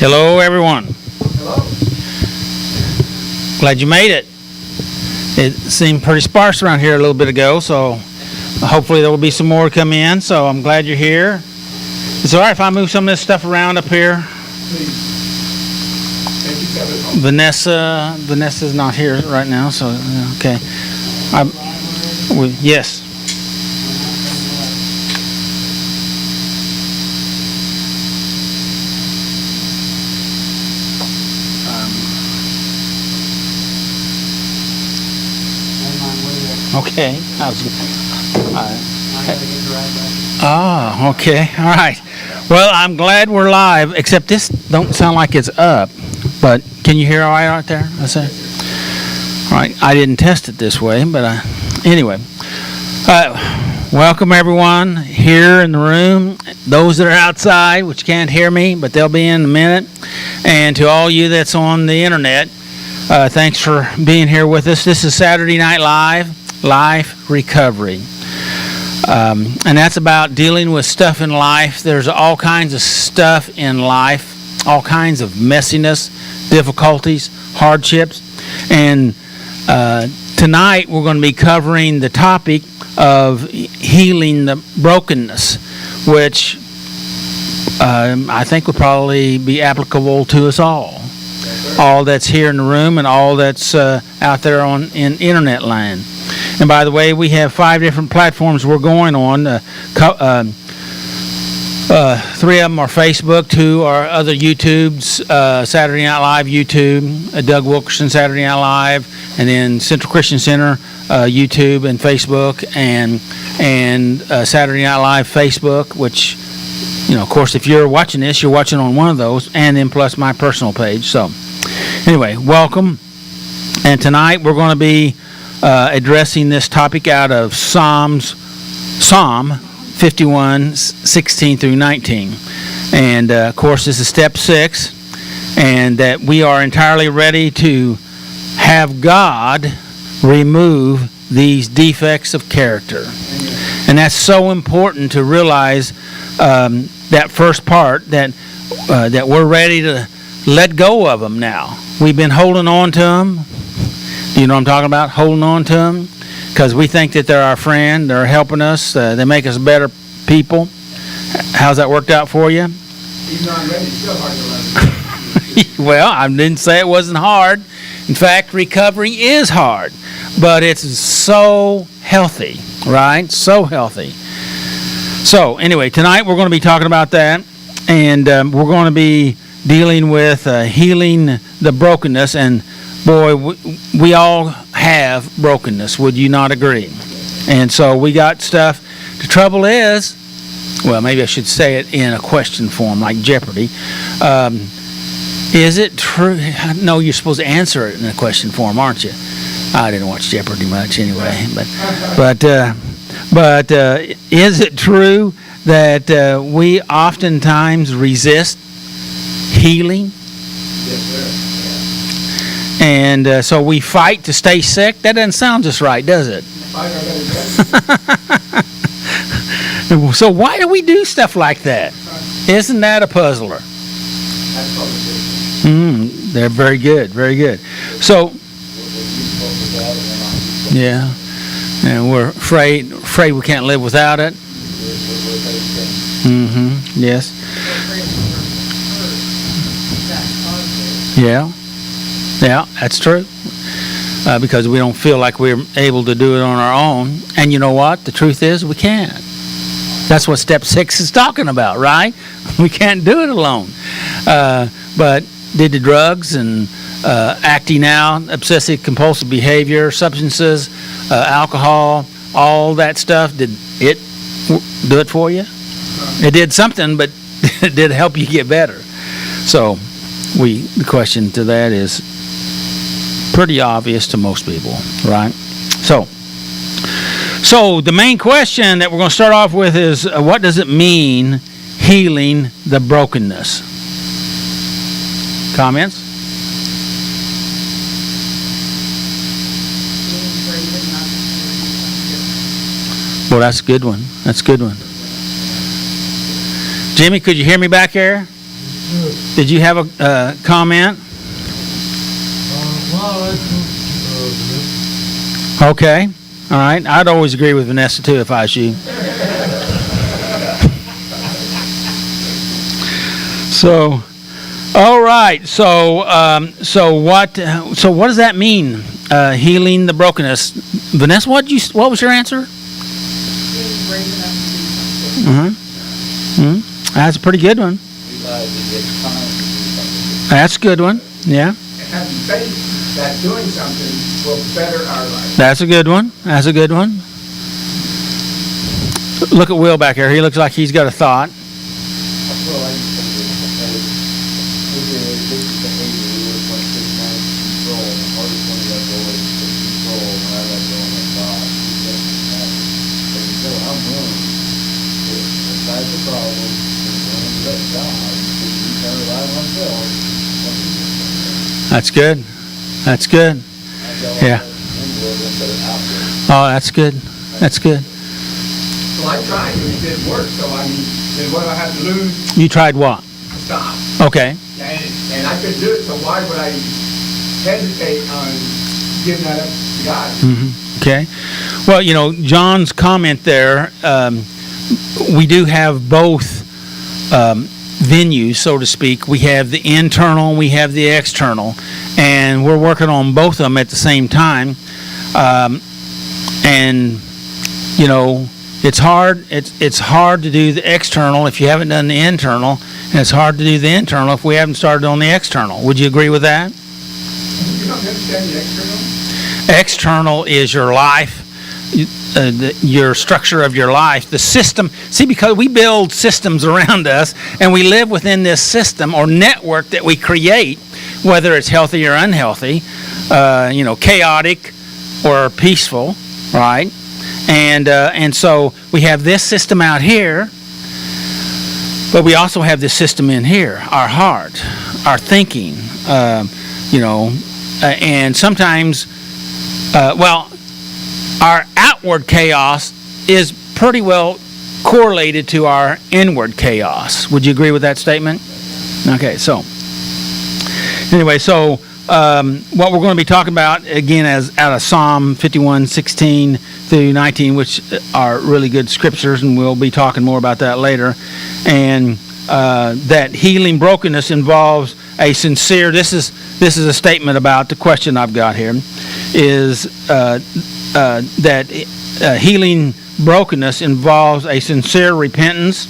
Hello, everyone. Hello. Glad you made it. It seemed pretty sparse around here a little bit ago, so hopefully there will be some more come in. So I'm glad you're here. It's all right if I move some of this stuff around up here. Please. Thank you, Vanessa's not here right now, so okay. Yes. Okay. Okay. All right. Well, I'm glad we're live, except this don't sound like it's up. But can you hear all right out there? I say. All right. I didn't test it this way, but anyway. Welcome everyone here in the room. Those that are outside, which can't hear me, but they'll be in a minute. And to all you that's on the internet, thanks for being here with us. This is Saturday Night Life Recovery. And that's about dealing with stuff in life. There's all kinds of stuff in life, all kinds of messiness, difficulties, hardships. And tonight we're going to be covering the topic of healing the brokenness, which I think would probably be applicable to us all. All that's here in the room and all that's out there in internet land. And by the way, we have 5 different platforms we're going on. 3 of them are Facebook, 2 are other YouTubes, Saturday Night Live YouTube, Doug Wilkerson Saturday Night Live, and then Central Christian Center YouTube and Facebook, and Saturday Night Live Facebook, which, you know, of course, if you're watching this, you're watching on one of those, and then plus my personal page. So anyway, welcome. And tonight we're going to be addressing this topic out of Psalm 51, 16 through 19. And, of course, this is step 6, and that we are entirely ready to have God remove these defects of character. And that's so important to realize that first part, that we're ready to let go of them now. We've been holding on to them. Do you know what I'm talking about? Holding on to them because we think that they're our friend, they're helping us, they make us better people. How's that worked out for you? Even though I'm ready, it's still hard to let go. Well, I didn't say it wasn't hard. In fact, recovery is hard, but it's so healthy, right? So healthy. So anyway, tonight we're going to be talking about that, and we're going to be dealing with healing the brokenness. And boy, we all have brokenness. Would you not agree? And so we got stuff. The trouble is, well, maybe I should say it in a question form, like Jeopardy. Is it true? No, you're supposed to answer it in a question form, aren't you? I didn't watch Jeopardy much anyway. But is it true that we oftentimes resist healing? Yes, sir. And so we fight to stay sick? That doesn't sound just right, does it? So why do we do stuff like that? Isn't that a puzzler? They're very good, very good. So, yeah, and we're afraid we can't live without it. Yes. Yeah, that's true. Because we don't feel like we're able to do it on our own. And you know what? The truth is we can't. That's what step 6 is talking about, right? We can't do it alone. But did the drugs and acting out, obsessive compulsive behavior, substances, alcohol, all that stuff, did it do it for you? It did something, but it did help you get better. So the question to that is pretty obvious to most people, right? So the main question that we're going to start off with is, what does it mean healing the brokenness? Comments? Well, that's a good one. That's a good one. Jimmy, could you hear me back there? Did you have a comment? Okay. All right. I'd always agree with Vanessa too if I was you. So, all right. So what does that mean? Healing the brokenness. Vanessa, what was your answer? That's a pretty good one. That's a good one. Yeah. Having faith that doing something will better our life. That's a good one. That's a good one. Look at Will back here. He looks like he's got a thought. That's good. That's good. Yeah. Oh, that's good. That's good. So I tried and it didn't work. So I mean, then what do I have to lose? You tried what? Stop. Okay. And I could do it. So why would I hesitate on giving that up to God? Mm-hmm. Okay. Well, John's comment there, we do have both venues, so to speak. We have the internal and we have the external, and we're working on both of them at the same time. And it's hard. It's hard to do the external if you haven't done the internal, and it's hard to do the internal if we haven't started on the external. Would you agree with that? You don't understand the external? External is your life. Your structure of your life, the system. See, because we build systems around us and we live within this system or network that we create, whether it's healthy or unhealthy, chaotic or peaceful, right? And so we have this system out here, but we also have this system in here, our heart, our thinking, and sometimes, our outward chaos is pretty well correlated to our inward chaos. Would you agree with that statement? Okay, so anyway, what we're going to be talking about, again, as out of Psalm 51:16 through 19, which are really good scriptures, and we'll be talking more about that later. And that healing brokenness involves a sincere, this is a statement about the question I've got here, is that healing brokenness involves a sincere repentance,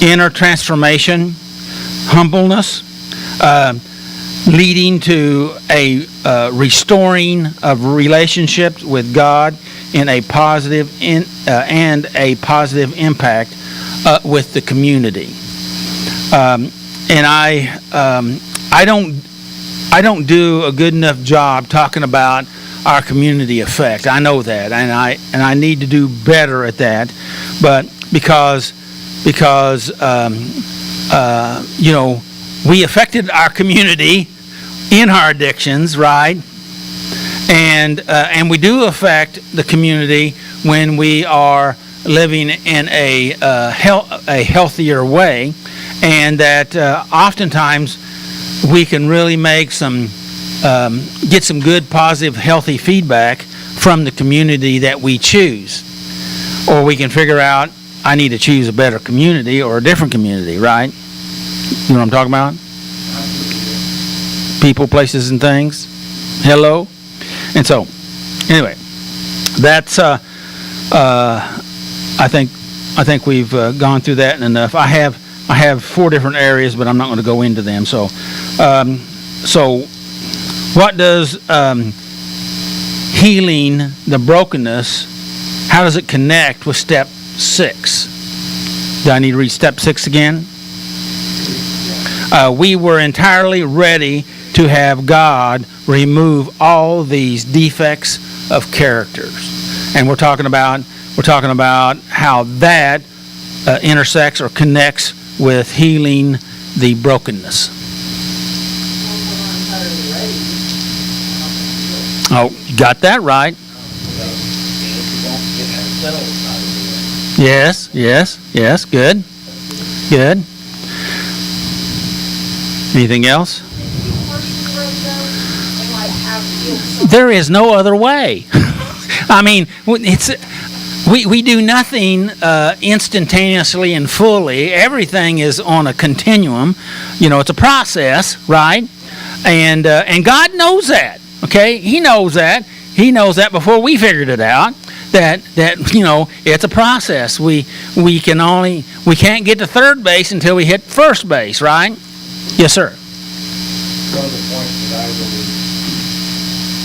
inner transformation, humbleness, leading to a restoring of relationships with God in a positive and a positive impact with the community. And I don't do a good enough job talking about our community effect. I know that, and I need to do better at that. But because we affected our community in our addictions, right? And we do affect the community when we are living in a healthier way, and that oftentimes we can really make get some good, positive, healthy feedback from the community that we choose. Or we can figure out, I need to choose a better community or a different community, right? You know what I'm talking about? People, places, and things. Hello? And so, anyway, that's, I think we've gone through that enough. I have 4 different areas, but I'm not going to go into them. So what does healing the brokenness, how does it connect with step 6? Do I need to read step 6 again? We were entirely ready to have God remove all these defects of characters. And we're talking about how that intersects or connects with healing the brokenness. Oh, you got that right. Yes, good. Anything else? There is no other way. I mean, we do nothing instantaneously and fully. Everything is on a continuum. You know, it's a process, right? And God knows that. Okay, He knows that. He knows that before we figured it out. That you know, it's a process. We can't get to third base until we hit first base, right? Yes, sir. One of the points that I really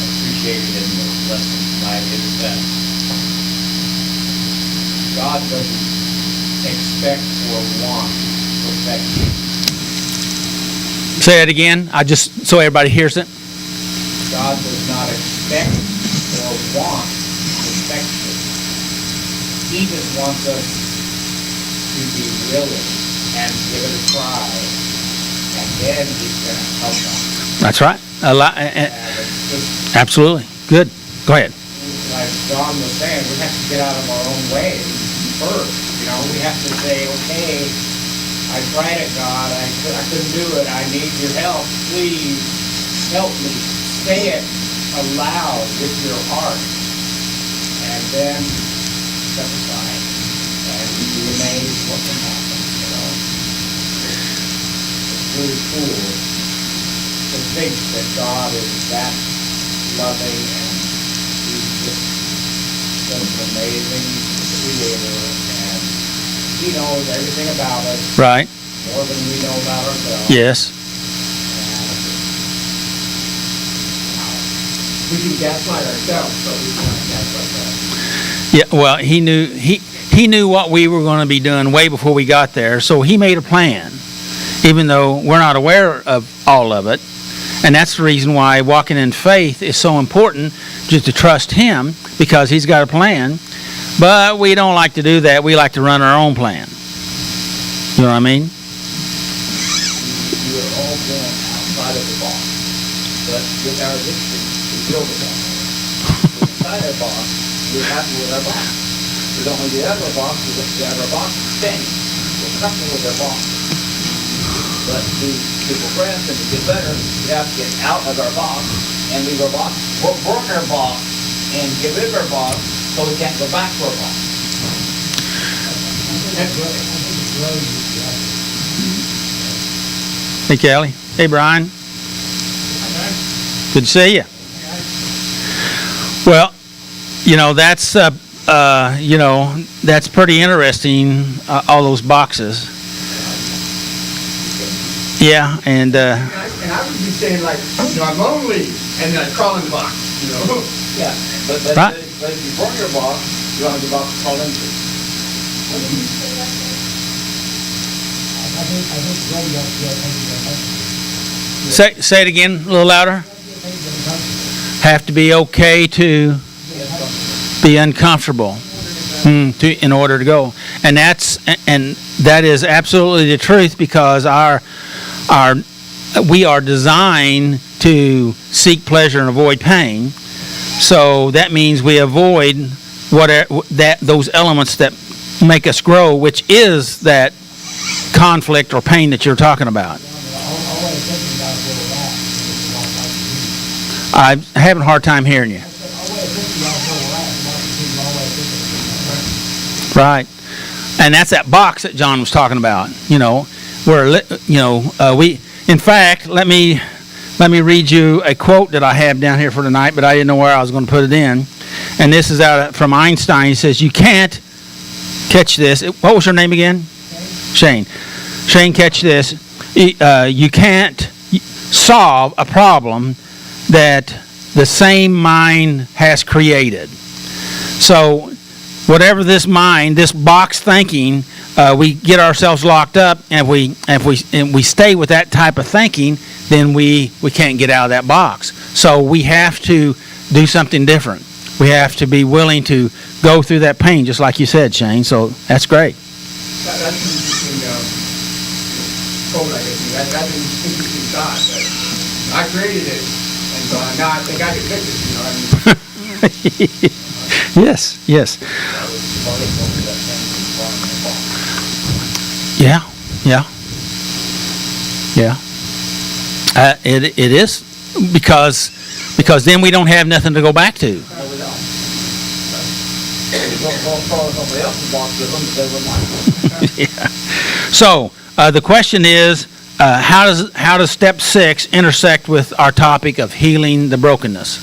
appreciated in the lesson tonight is that God doesn't expect or want perfection. Say it again. Just so everybody hears it. God does not expect or want perfection. He just wants us to be willing and give it a try, and then He's going to help us. That's right. Just Absolutely. Good. Go ahead. like John was saying, we have to get out of our own way first. You know, we have to say, okay, I tried it, God. I couldn't do it. I need your help. Please help me. Say it aloud with your heart. And then step aside. And you'd be amazed what can happen, you know. It's really cool to think that God is that loving and He's just such an amazing creator, and He knows everything about us, Right. more than we know about ourselves. Yes. We can gaslight ourselves, but we cannot gaslight God. Yeah. Well, he knew what we were going to be doing way before we got there, so He made a plan, even though we're not aware of all of it. And that's the reason why walking in faith is so important, just to trust Him, because He's got a plan. But we don't like to do that. We like to run our own plan. You know what I mean? We are all born outside of the box, but with our addiction, we build a box. Inside our box, we're happy with our box. We don't want to get out of our box, we have our box staying. We're comfortable with our box. But to progress and to get better, we have to get out of our box and leave our box, work our box, and get rid of our box so we can't go back to our box. Hey, Kelly. Hey, Brian. Good to see you. Well, you know, that's that's pretty interesting. All those boxes. Yeah, and And I would be saying, like, you know, I'm lonely, and then I crawl in the box, you know. Yeah, but Right. if you burn your box, you don't have the box to crawl into. say it again a little louder. Have to be okay to be uncomfortable in order to go, and that is absolutely the truth, because we are designed to seek pleasure and avoid pain. So that means we avoid those elements that make us grow, which is that conflict or pain that you're talking about. I'm having a hard time hearing you. Right, and that's that box that John was talking about. You know, where we. In fact, let me read you a quote that I have down here for tonight, but I didn't know where I was going to put it in. And this is from Einstein. He says, "You can't catch this." What was your name again? Shane. Shane, catch this. You can't solve a problem that the same mind has created. So, whatever this mind, this box thinking, we get ourselves locked up, and if we stay with that type of thinking, then we can't get out of that box. So we have to do something different. We have to be willing to go through that pain, just like you said, Shane. So that's great. That's an interesting quote, I guess. That's an interesting thought. But I created it, and so now I think I can fix it, you know what I mean? Yes. Yeah. It is because then we don't have nothing to go back to. No, we don't. We'll follow somebody else's box with them, but they wouldn't like them. Yeah. So the question is, how does step 6 intersect with our topic of healing the brokenness?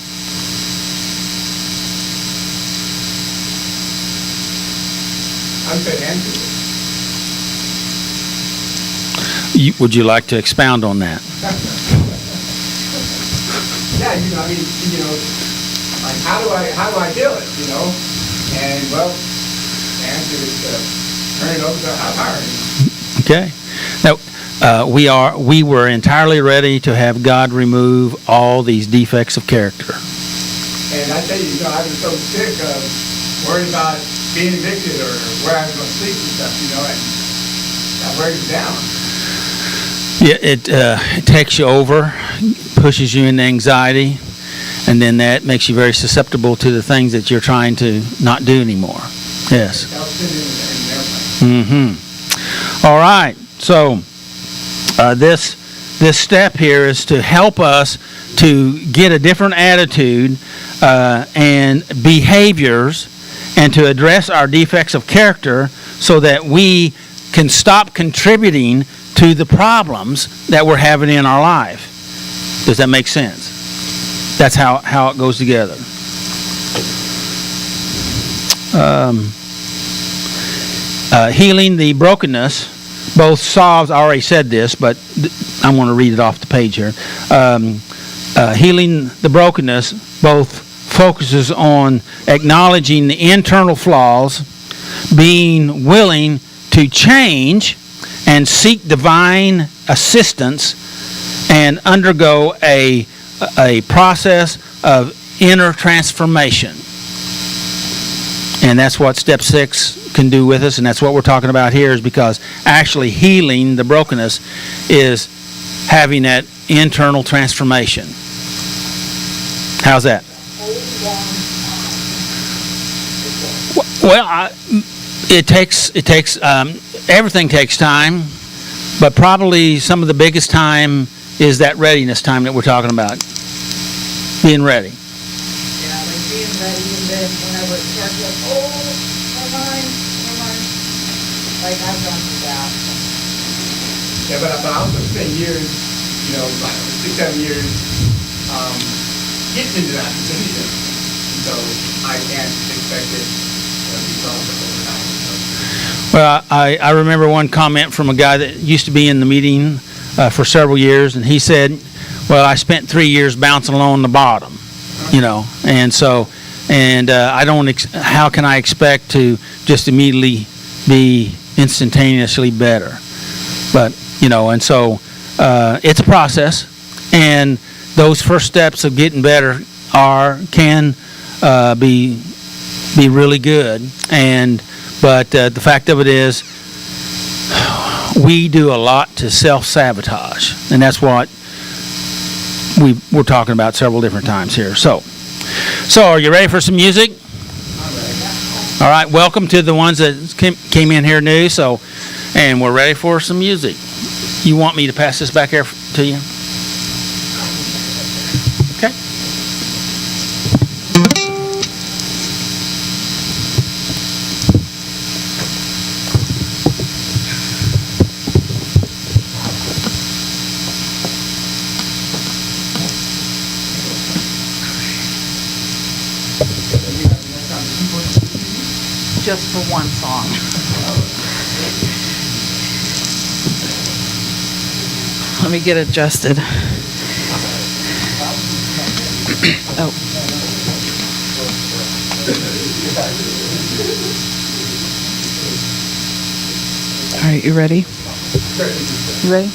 I would say answer it. Would you like to expound on that? Yeah, I mean, like how do I do it, And well, the answer is turn it over to a higher. Okay. Now, we were entirely ready to have God remove all these defects of character. And I tell you, I was so sick of worried about being evicted or where I was going to sleep and stuff, and that wears you down. Yeah, it takes you over, pushes you into anxiety, and then that makes you very susceptible to the things that you're trying to not do anymore. Yes. I'll sit in an airplane. Mm-hmm. All right. So this step here is to help us to get a different attitude and behaviors, and to address our defects of character so that we can stop contributing to the problems that we're having in our life. Does that make sense? That's how it goes together. Healing the brokenness both solves, I already said this, but I want to read it off the page here. Healing the brokenness both focuses on acknowledging the internal flaws, being willing to change and seek divine assistance, and undergo a process of inner transformation. And that's what step 6 can do with us, and that's what we're talking about here, is because actually healing the brokenness is having that internal transformation. How's that? Well, it takes everything takes time, but probably some of the biggest time is that readiness time that we're talking about. Being ready. Yeah, like being ready, and then whenever it starts like, never mind. Like I've gone through that. Yeah, but I also spent years, like 6, 7 years, getting into that position. So I can't expect it to be solved overnight. So. Well, I remember one comment from a guy that used to be in the meeting for several years, and he said, well, I spent 3 years bouncing along the bottom, and so, I don't, how can I expect to just immediately be instantaneously better? But, and so it's a process, and those first steps of getting better can be really good, but the fact of it is, we do a lot to self-sabotage, and that's what we're talking about several different times here. So are you ready for some music? All right, welcome to the ones that came in here new. And we're ready for some music. You want me to pass this back here to you? Okay. Just for one song. Let me get adjusted. Oh. All right, you ready? You ready?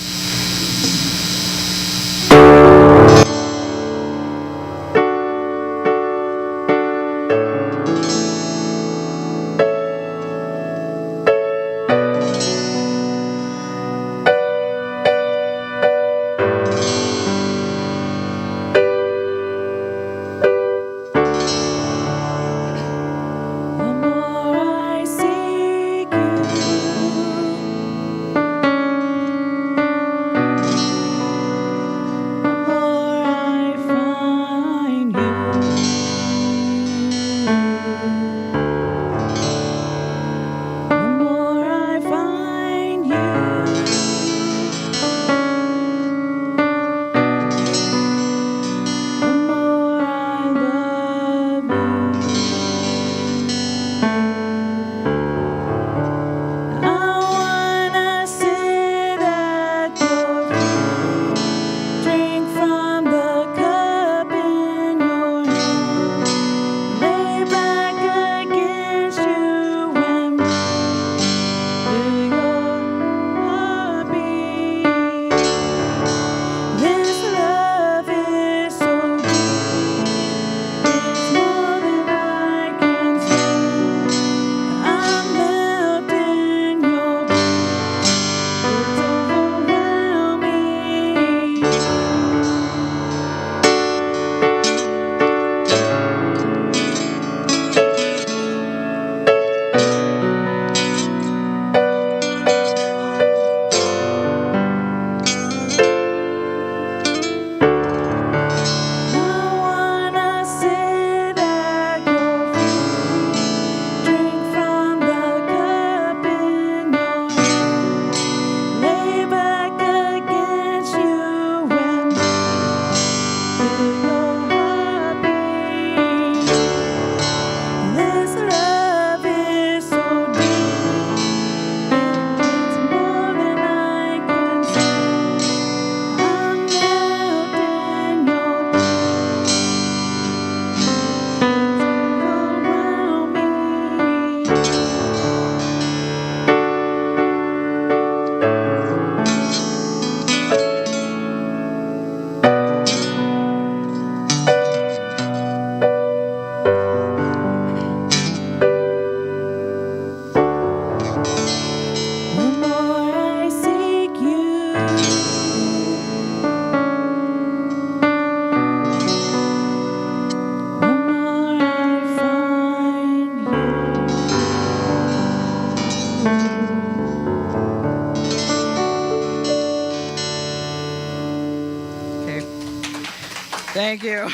Thank you.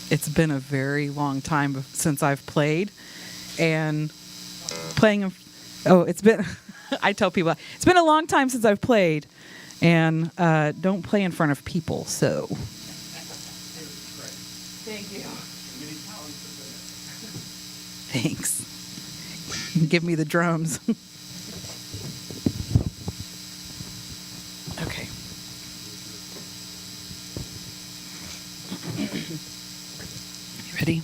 It's been a very long time since I've played, and playing. Oh, it's been. I tell people it's been a long time since I've played, and don't play in front of people. So. Thank you. Thanks. Give me the drums. Okay. You ready?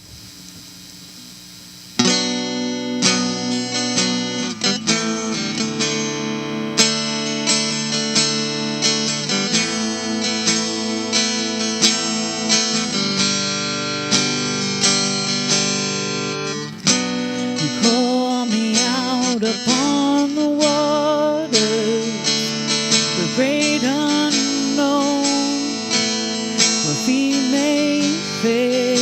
Upon the waters, the great unknown, where feet may fail,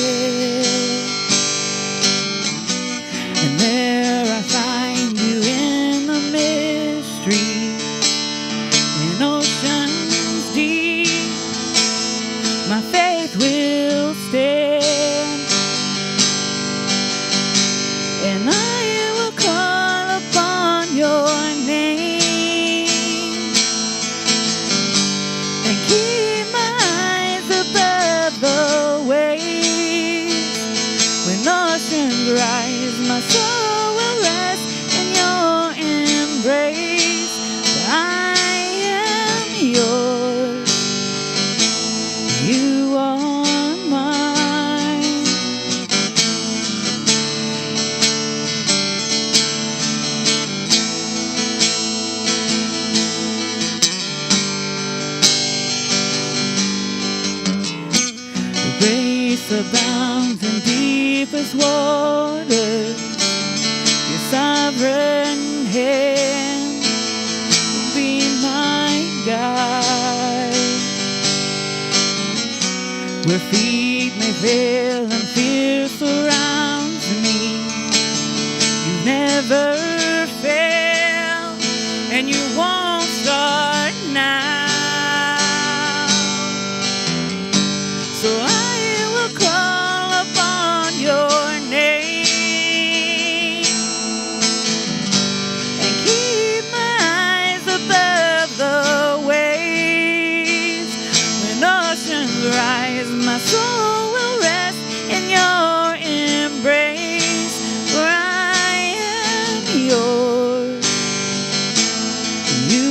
and there I find you in the mystery, in oceans deep, my faith will stand, and I will call upon your name and keep my eyes above the waves. When oceans rise, my soul will rest in your embrace. For I am yours, you are mine. Grace abounds in deepest waters. Your sovereign hand will be my guide. Where feet may fail and fear surrounds me, you never fail, and you won't start now. So I will call upon your name and keep my eyes above the waves. When oceans rise, my soul will rest in your embrace. For I am yours, you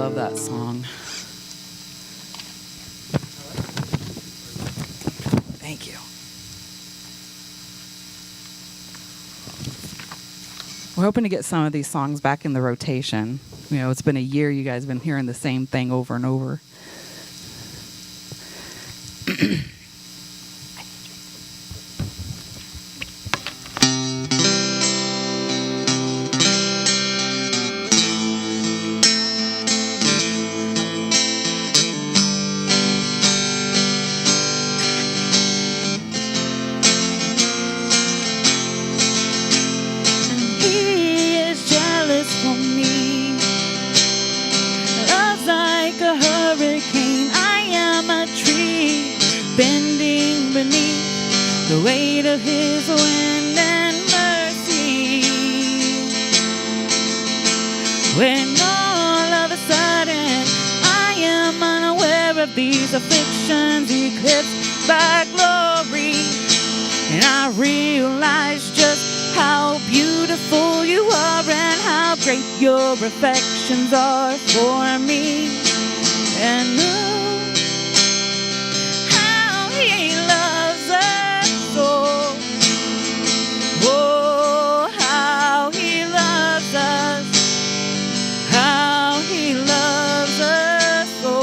love that song. Thank you. We're hoping to get some of these songs back in the rotation. You know, it's been a year. You guys have been hearing the same thing over and over. He is jealous for me. Love's like a hurricane. I am a tree bending beneath the weight of his wind and mercy. When all of a sudden I am unaware of these afflictions eclipsed by glory, and I realize just how beautiful you are and how great your affections are for me. And oh, how he loves us so. Oh, how he loves us. How he loves us so.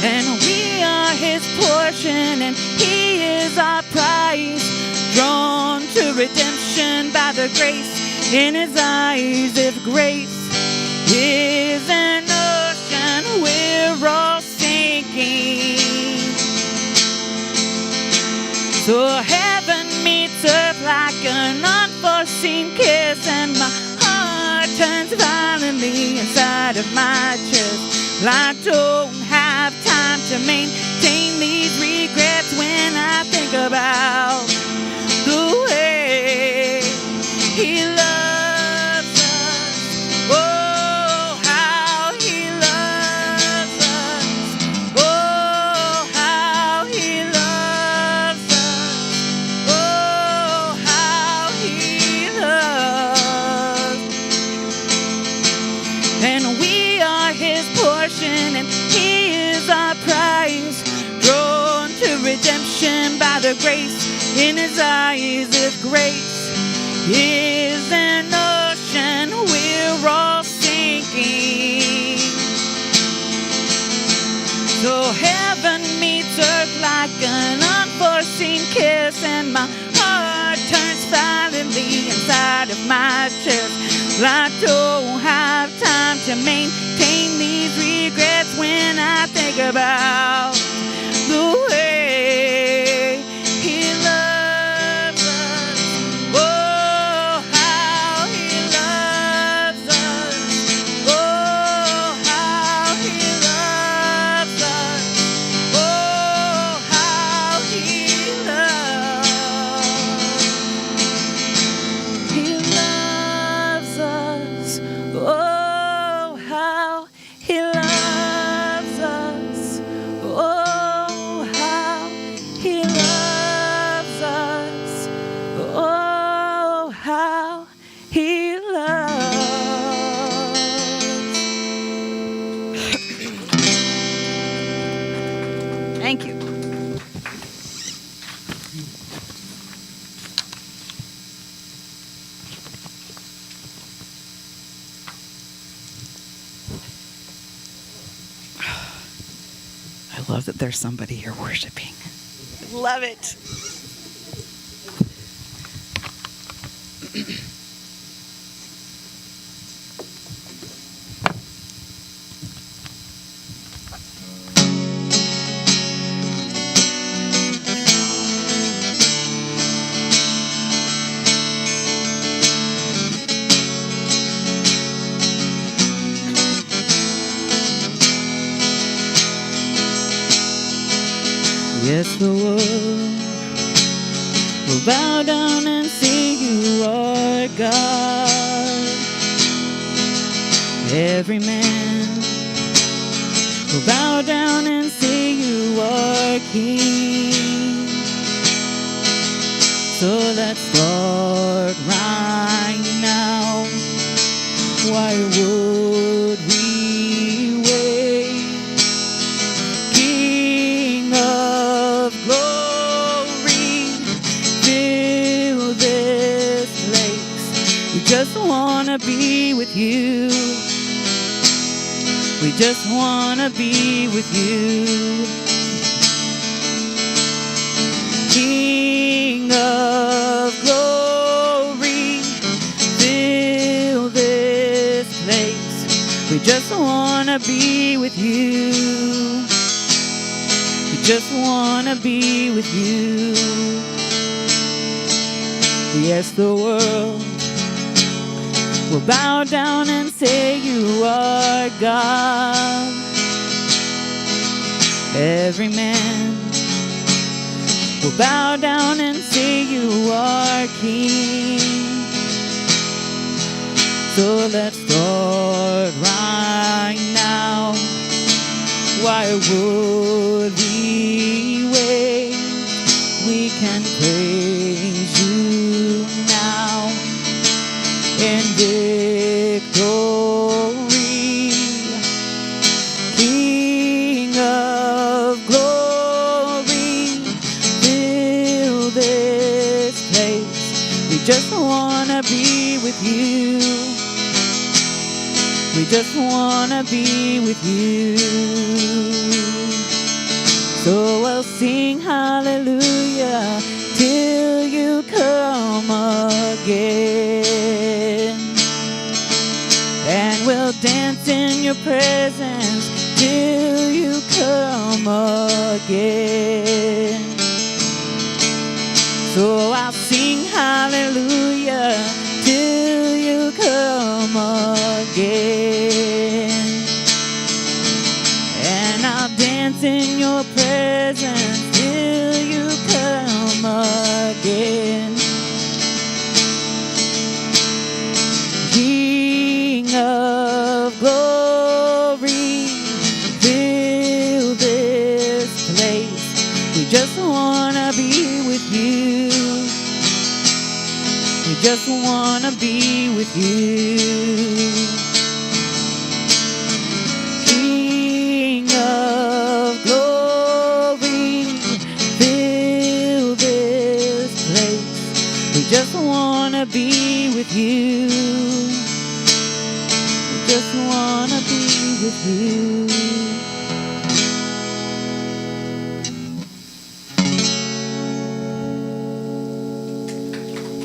And we are his portion, and he is our prize, drawn to redemption by the grace in his eyes. If grace is an ocean, we're all sinking. So heaven meets earth like an unforeseen kiss, and my heart turns violently inside of my chest. Well, I don't have time to maintain these regrets when I think about the way he loves us. Oh, how he loves us. Oh, how he loves us. Oh, how he loves. And we are his portion, and he is our prize, drawn to redemption by the grace in his eyes. If grace is an ocean, we're all sinking. So heaven meets earth like an unforeseen kiss, and my heart turns violently inside of my chest. Well, I don't have time to maintain these regrets when I think about the way he loves us. Oh, how he loves us. Oh, how he loves us. Oh, how he loves. He loves us. Oh, how he loves us. Oh, how he loves us. Oh, how he loves. Thank you. I love that there's somebody here worshiping. Love it. Yes, the world will bow down and say you are God. Every man will bow down and say you are King. So let's start right now. Why would we wait? King of glory, fill this place. We just want to be with you. We just want to be with you. King of glory, fill this place. We just want to be with you. We just want to be with you. Yes, the world will bow down and say you are God. Every man will bow down and say you are King. So let's start right now. Why would we wait? We can praise you now in victory. King of glory, fill this place. We just want to be with you. We just want to be with you. So we'll sing hallelujah till you come again. And we'll dance in your presence till you come again. So I'll sing hallelujah till you come again. And I'll dance in your presence till you come again. King of glory, fill this place. We just want to be with you. We just want to be with you. King of glory, fill this place. We just want to be with you. We just want to be with you.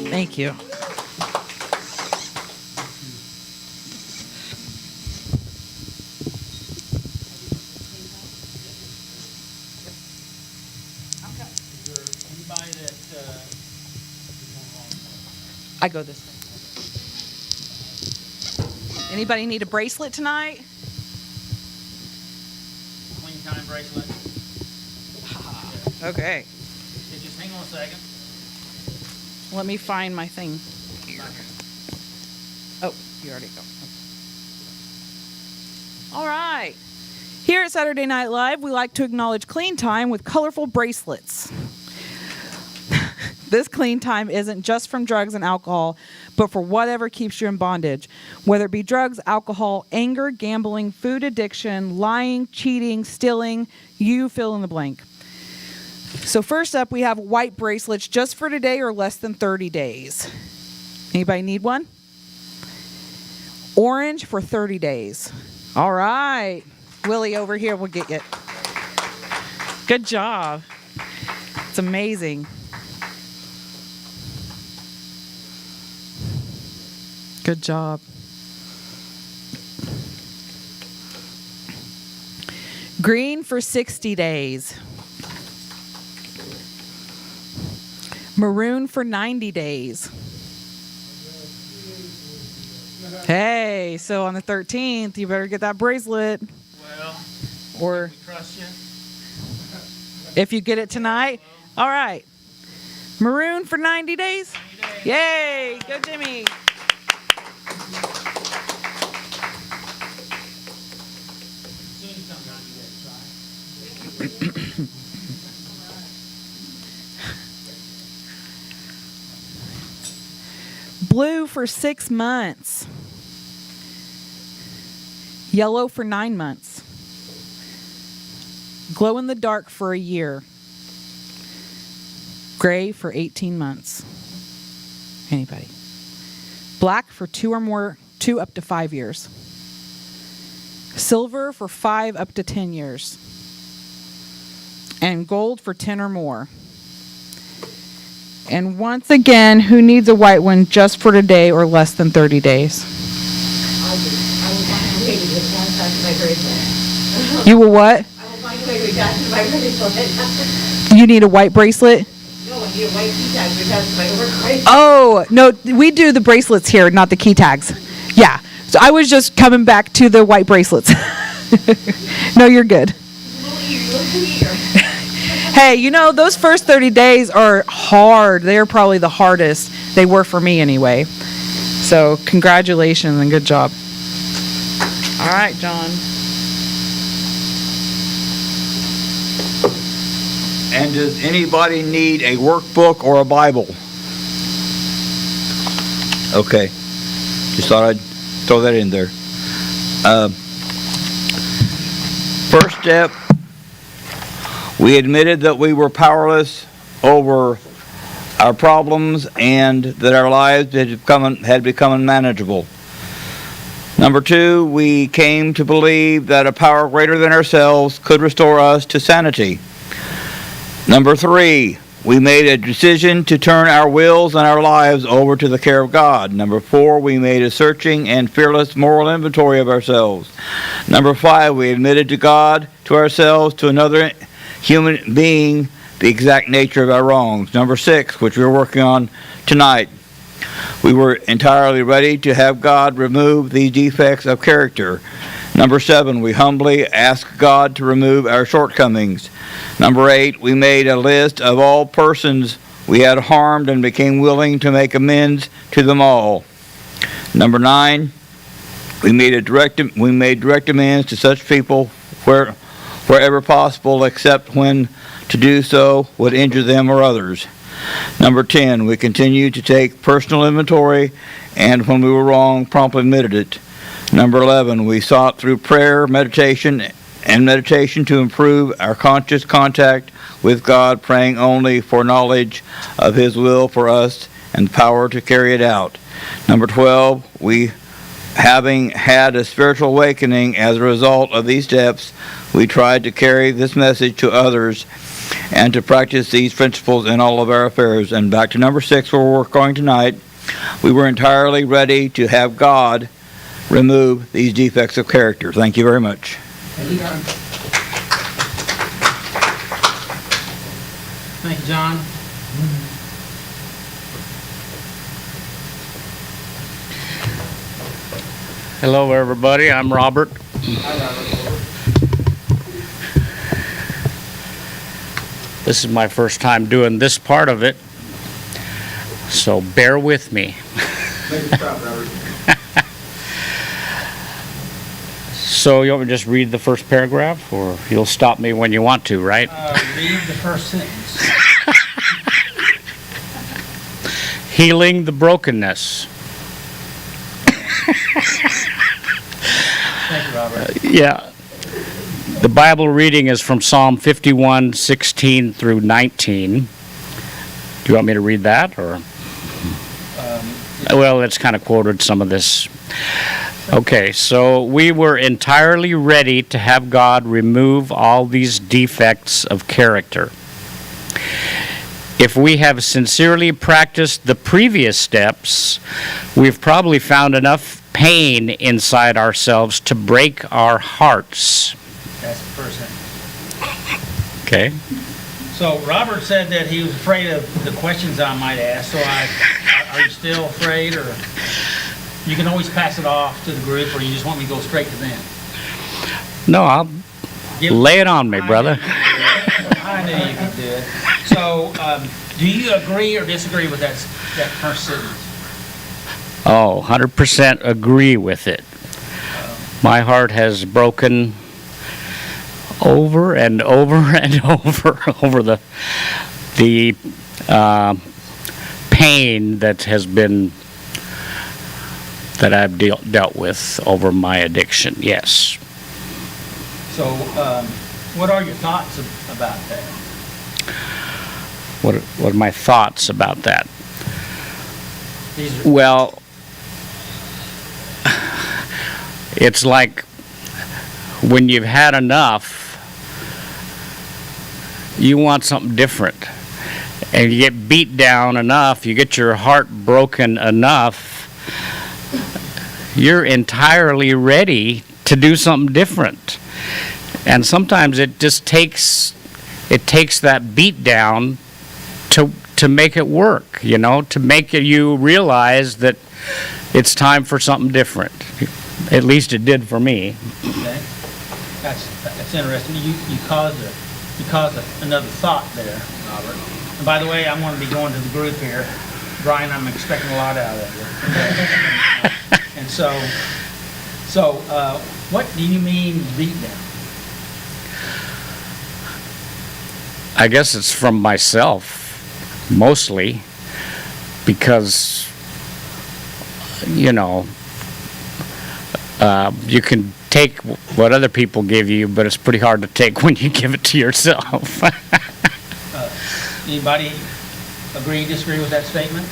Thank you. I go this way. Anybody need a bracelet tonight? Clean time bracelet. Okay. Yeah, just hang on a second. Let me find my thing here. Oh, you already go. All right. Here at Saturday Night Live, we like to acknowledge clean time with colorful bracelets. This clean time isn't just from drugs and alcohol, but for whatever keeps you in bondage. Whether it be drugs, alcohol, anger, gambling, food addiction, lying, cheating, stealing, you fill in the blank. So first up, we have white bracelets just for today or less than 30 days. Anybody need one? Orange for 30 days. All right. Willie over here will get it. Good job. It's amazing. Good job. Green for 60 days. Maroon for 90 days. Hey, so on the 13th, you better get that bracelet. Well, Or we trust you. if you get it tonight. All right. Maroon for 90 days. 90 days. Yay. Go, Jimmy. Soon as come 90 days, right? Blue for 6 months. Yellow for 9 months. Glow in the dark for a year. Gray for 18 months. Anybody? Black for 2 up to 5 years. Silver for 5 up to 10 years. And gold for 10 or more. And once again, who needs a white one just for today or less than 30 days? I will find a way to get back to my bracelet. You will what? I will find a way to get back to my bracelet. You need a white bracelet? No, I need a white key tag to attach to my work bracelet. Oh, no, we do the bracelets here, not the key tags. Yeah. So I was just coming back to the white bracelets. No, you're good. Hey, you know, those first 30 days are hard. They are probably the hardest. They were for me anyway. So congratulations and good job. All right, John. And does anybody need a workbook or a Bible? Okay. Just thought I'd throw that in there. First step, we admitted that we were powerless over our problems and that our lives had become unmanageable. Number 2, we came to believe that a power greater than ourselves could restore us to sanity. Number 3, we made a decision to turn our wills and our lives over to the care of God. Number 4, we made a searching and fearless moral inventory of ourselves. Number 5, we admitted to God, to ourselves, to another human being, the exact nature of our wrongs. Number 6, which we're working on tonight, we were entirely ready to have God remove these defects of character. Number 7, we humbly asked God to remove our shortcomings. Number 8, we made a list of all persons we had harmed and became willing to make amends to them all. Number 9, we made direct amends to such people wherever possible, except when to do so would injure them or others. Number 10, we continued to take personal inventory, and when we were wrong, promptly admitted it. Number 11, we sought through prayer, meditation to improve our conscious contact with God, praying only for knowledge of His will for us and power to carry it out. Number 12, we, having had a spiritual awakening as a result of these steps, we tried to carry this message to others and to practice these principles in all of our affairs. And back to number 6, where we're going tonight, we were entirely ready to have God remove these defects of character. Thank you very much. Thank you, John. Hello, everybody. I'm Robert. This is my first time doing this part of it, so bear with me. Make us proud, Robert. So you want me to just read the first paragraph, or you'll stop me when you want to, right? Read the first sentence. Healing the brokenness. Thank you, Robert. Yeah. The Bible reading is from Psalm 51:16 through 19. Do you want me to read that, or? Well, it's kind of quoted some of this. Okay, so we were entirely ready to have God remove all these defects of character. If we have sincerely practiced the previous steps, we've probably found enough pain inside ourselves to break our hearts. That's the first sentence. Okay? So Robert said that he was afraid of the questions I might ask. So are you still afraid, or you can always pass it off to the group, or you just want me to go straight to them? No, I'll lay it on me, brother. I knew you could do it. So, do you agree or disagree with that first sentence? Oh, 100% agree with it. My heart has broken over and over and over the pain that has been that I've dealt with over my addiction, yes. So, what are your thoughts about that? What are my thoughts about that? These are, Well, it's like when you've had enough, you want something different. And you get beat down enough, you get your heart broken enough, you're entirely ready to do something different. And sometimes it just takes that beat down to make it work, you know, to make you realize that it's time for something different. At least it did for me. okay. That's interesting. You caused another thought there, Robert. And by the way, I'm going to be going to the group here. Brian, I'm expecting a lot out of you. And so, what do you mean beat down? I guess it's from myself, mostly, because, you know, you can take what other people give you, but it's pretty hard to take when you give it to yourself. Anybody agree, disagree with that statement?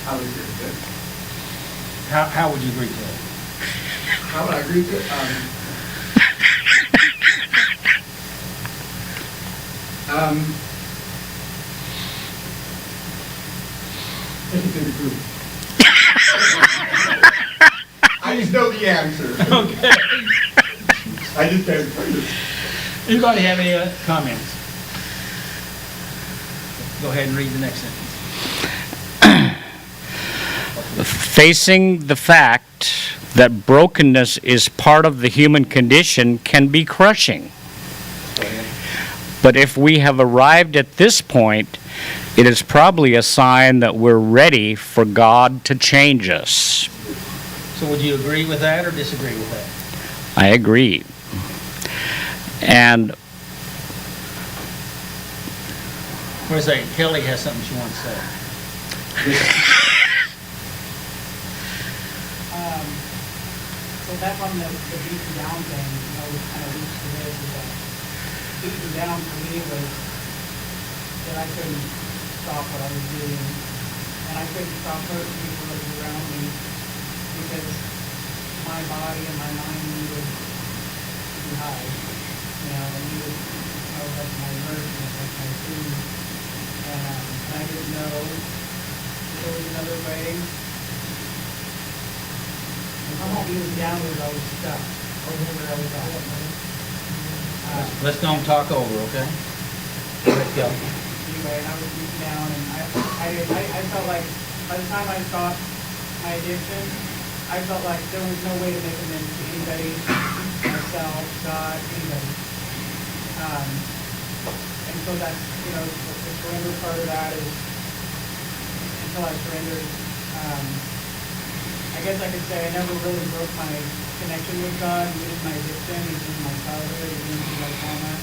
I would agree with it. How would you agree to it? How would I agree to it? Take it to the group. I just know the answer. Okay. I just can't explain it. Anybody have any other comments? Go ahead and read the next sentence. Facing the fact that brokenness is part of the human condition can be crushing. But if we have arrived at this point, it is probably a sign that we're ready for God to change us. So would you agree with that or disagree with that? I agree. And Where's that? Kelly has something she wants to say. So back on the beaten down thing, you know, which kind of leads to this, is that beaten down for me was that I couldn't stop what I was doing. And I couldn't stop hurting people that were around me because my body and my mind needed to be high. You know, I needed, you know, like my nourishment, like my food. And I didn't know there was another way. I'm not even down where I was stuck, or where I was at. Let's don't talk over, okay? Let's go. Anyway, and I was beaten down, and I felt like by the time I stopped my addiction, I felt like there was no way to make amends to anybody, myself, God, anybody. And so that's, you know, the surrender part of that is, until I surrendered, I guess I could say I never really broke my connection with God, even in my addiction, even in my childhood, even in my trauma.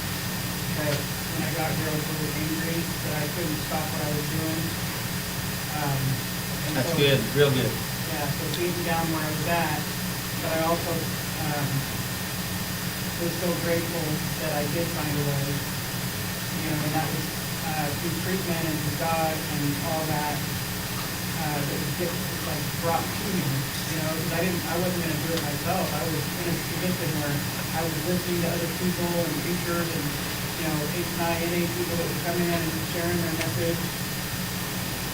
But when I got here, I was really angry that I couldn't stop what I was doing. And That's so, good, real good. Yeah, so beating down where I was at, but I also was so grateful that I did find a way. You know, and that was through treatment and through God and all that. That was like brought to me, you know, because I wasn't going to do it myself. I was in a position where I was listening to other people and preachers and, you know, NA people that were coming in and sharing their message.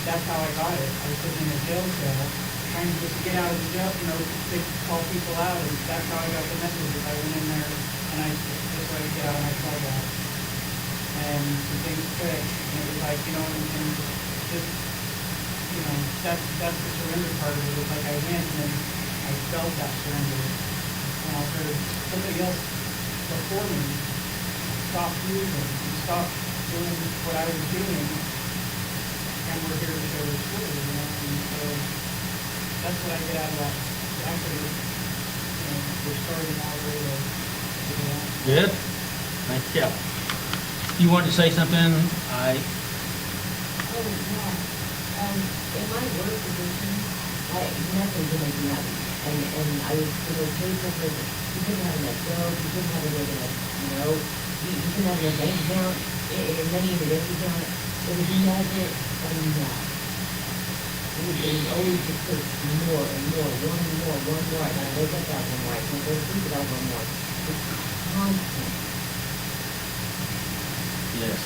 That's how I got it. I was sitting in a jail cell trying to just get out of the jail, you know, to call people out, and that's how I got the message. I went in there and I just let it get out and I called out. And the things clicked, and it was like, you know, and just, you know, that's the surrender part of it. It was like I went and then I felt that surrender. And I heard somebody else before me stop using and stop doing what I was doing. And we're here to share the story, you know. And so that's what I get out of that. Actually, you know, we're starting out way to go on. Good. Thank you. You wanted to say something? Oh, yeah. In my work position, nothing to make me happy. And I was, painful for you couldn't have enough bills, you couldn't have enough, you couldn't have enough bank account, and money in the bank account. It was never enough. It was always just put more and more, one more. I gotta wake up that one more, I can't go to sleep without one more. It's constant. Yes.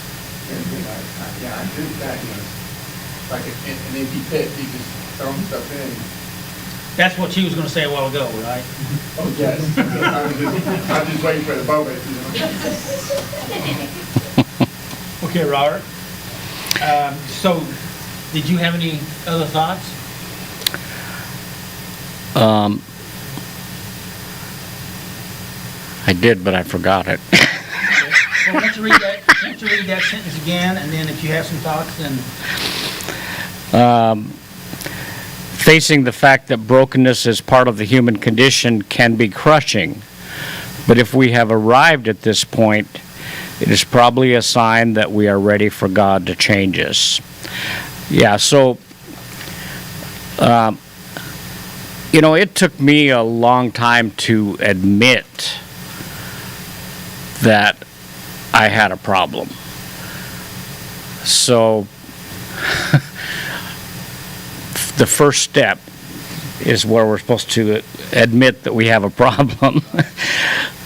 Yeah, I agree with that, like an empty pit, you just throwing stuff in. That's what she was going to say a while ago, right? Oh, yes. I was just waiting for the moment, Okay, Robert. So, did you have any other thoughts? I did, but I forgot it. Well, why don't you read that sentence again, and then if you have some thoughts, then... Facing the fact that brokenness is part of the human condition can be crushing. But if we have arrived at this point, it is probably a sign that we are ready for God to change us. Yeah, so, it took me a long time to admit that I had a problem. So, the first step is where we're supposed to admit that we have a problem.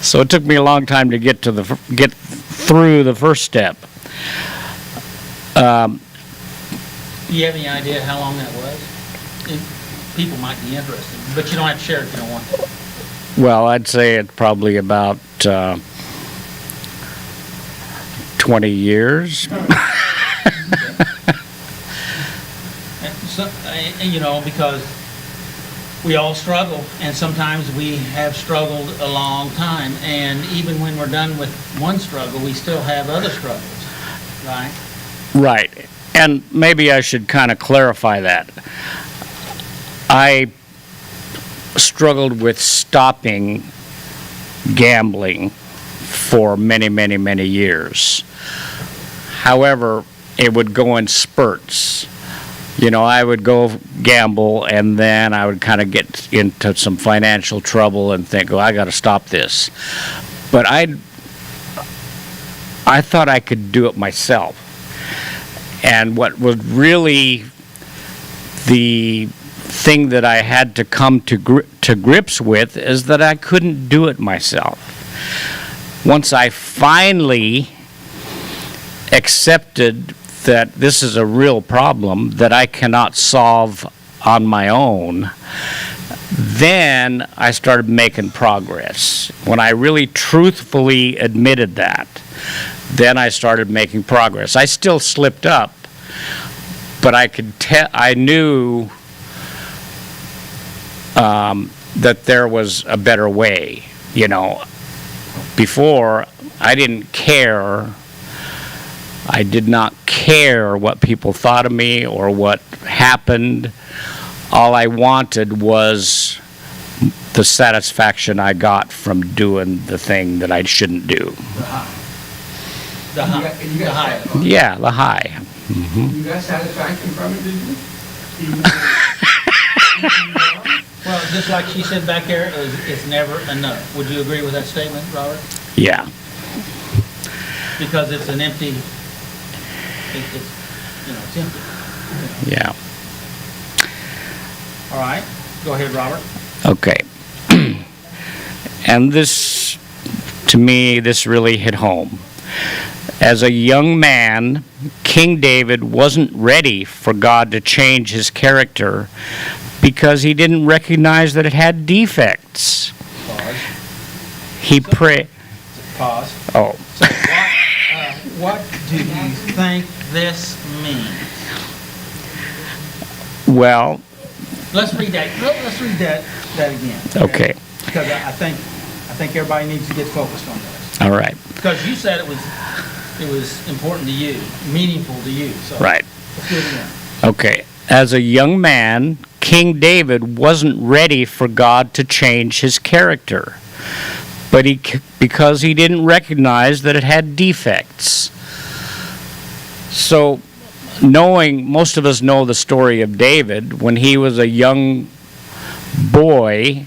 So it took me a long time to get through the first step. do you have any idea how long that was? People might be interested, but you don't have to share it if you don't want to. Well, I'd say it's probably about 20 years. Because we all struggle, and sometimes we have struggled a long time, and even when we're done with one struggle, we still have other struggles, right? Right. And maybe I should kind of clarify that. I struggled with stopping gambling for many, many, many years. However, it would go in spurts. I would go gamble, and then I would kind of get into some financial trouble and think, I got to stop this. But I thought I could do it myself. And what was really the thing that I had to come to grips with is that I couldn't do it myself. Once I finally accepted that this is a real problem that I cannot solve on my own, then I started making progress. When I really truthfully admitted that, then I started making progress. I still slipped up, but I knew that there was a better way. Before, I didn't care. I did not care what people thought of me or what happened. All I wanted was the satisfaction I got from doing the thing that I shouldn't do. The high. Yeah, the high. Mm-hmm. You got satisfaction from it, did you? Well, just like she said back there, it's never enough. Would you agree with that statement, Robert? Yeah. Because it's an empty... It's empty. Yeah. All right. Go ahead, Robert. Okay. And this, to me, this really hit home. As a young man, King David wasn't ready for God to change his character because he didn't recognize that it had defects. Pause. He prayed. Pause. Oh. So what do you think this means? Well. Let's read that. Let's read that again. Okay. Because I think everybody needs to get focused on this. All right. Because you said it was important to you, meaningful to you. So right. Let's do it again. Okay. As a young man, King David wasn't ready for God to change his character, but because he didn't recognize that it had defects. So knowing, most of us know the story of David. When he was a young boy,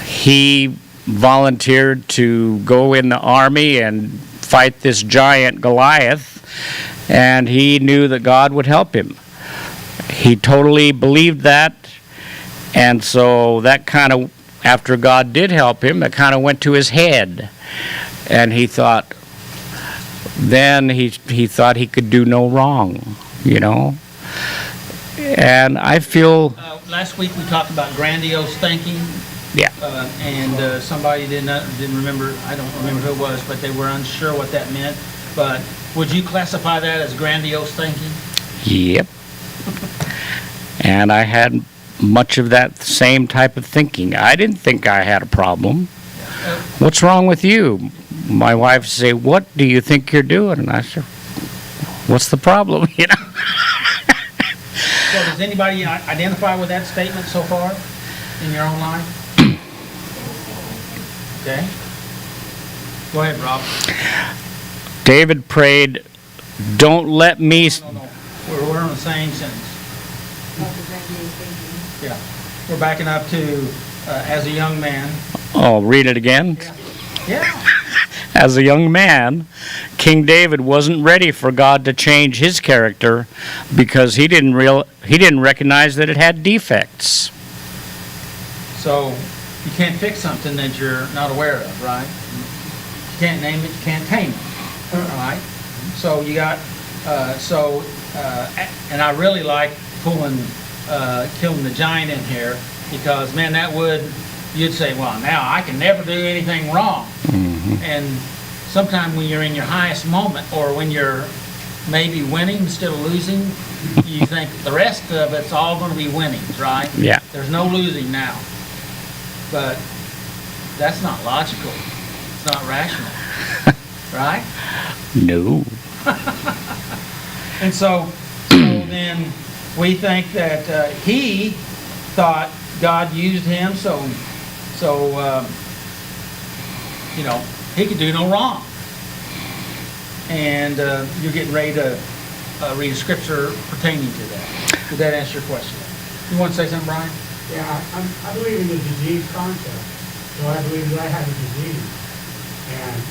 he volunteered to go in the army and fight this giant Goliath, and he knew that God would help him. He totally believed that, and so that kind of, after God did help him, that kind of went to his head, and he thought, then he thought he could do no wrong, you know. And I feel... Last week we talked about grandiose thinking. Yeah. And somebody didn't remember, I don't remember who it was, but they were unsure what that meant. But would you classify that as grandiose thinking? Yep. And I had much of that same type of thinking. I didn't think I had a problem. What's wrong with you? My wife would say, what do you think you're doing? And I said, what's the problem, you know? So does anybody identify with that statement so far in your own life? Okay. Go ahead, Rob. David prayed, don't let me... No. We're on the same sentence. Yeah. We're backing up to, as a young man. Oh, read it again? Yeah. As a young man, King David wasn't ready for God to change his character because he didn't recognize that it had defects. So you can't fix something that you're not aware of, right? You can't name it, you can't tame it, all right? So you got, and I really like killing the giant in here because, man, that would, you'd say, well, now I can never do anything wrong. Mm-hmm. And sometimes when you're in your highest moment or when you're maybe winning instead of losing, you think the rest of it's all going to be winnings, right? Yeah. There's no losing now. But that's not logical. It's not rational. Right? No. And so then we think that he thought God used him so you know, he could do no wrong. And you're getting ready to read a scripture pertaining to that. Did that answer your question? You want to say something, Brian? Yeah, I believe in the disease concept. So I believe that I have a disease,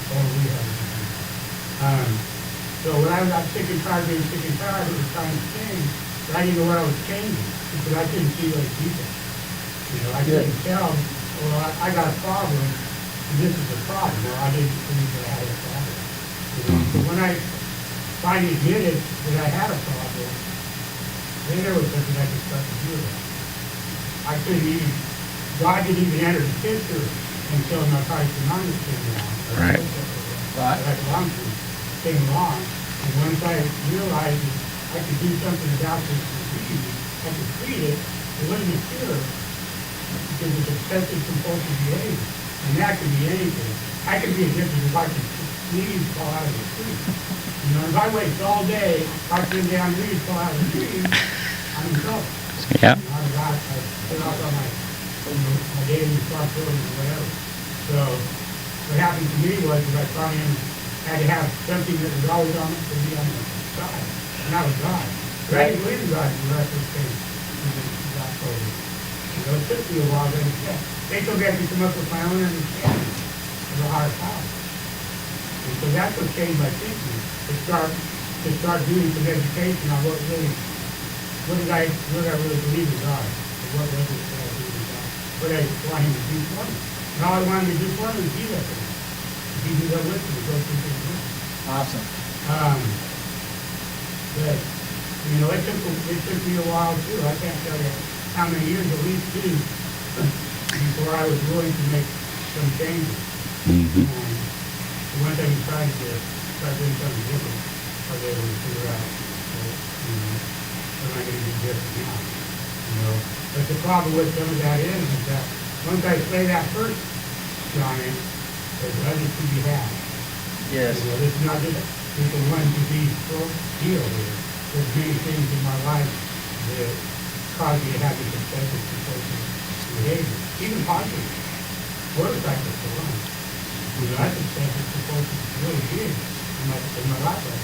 or we have a disease. So when I was sick and tired, it was trying to change, but I didn't know what I was changing because I couldn't see those people. You know, I couldn't tell, well, I got a problem, and this is a problem. Well, I didn't believe that I had a problem. You know? But when I finally admitted that I had a problem, then there was something I could start to do about it. I couldn't even, God didn't even enter the picture until narcotics anonymous came along. Right. That I belonged to came along. And once I realized that I could do something about this disease, I could treat it, it wasn't a cure because it's obsessive compulsive behavior. And that could be anything. I could be addicted if I could leaves fall out of the tree. You know, if I wait all day, I sit down leaves fall out of the tree, I'm in trouble. Yeah. You know, I put off on my daily responsibilities or whatever. So what happened to me was that I finally had to have something that was always on to be on the side, and that was God. But I didn't believe in God for the rest of the thing. You know, it took me a while to understand. They told me I could come up with my own understanding of the higher power. And so that's what changed my thinking, to start doing some education on what did I really believe in God? And what was it that I believed in God? What I wanted him to do for me. And all I wanted to do for him was be there for me. Be there with me, go through things with me. Awesome. But, you know, it took me a while too. I can't tell you how many years, at least two, before I was willing to make some changes. Mm-hmm. And once I decided to start doing something different, I was able to figure out, you know, what am I going to do different now? You know, but the problem with some of that is that once I slay that first giant, there's others to be had. Yes. You know, this is not just the one disease deal here. There's many things in my life that cause me to have this obsessive compulsive behavior, even positive. Motorcycles for one. You know, that's obsessive compulsive, really big in my life right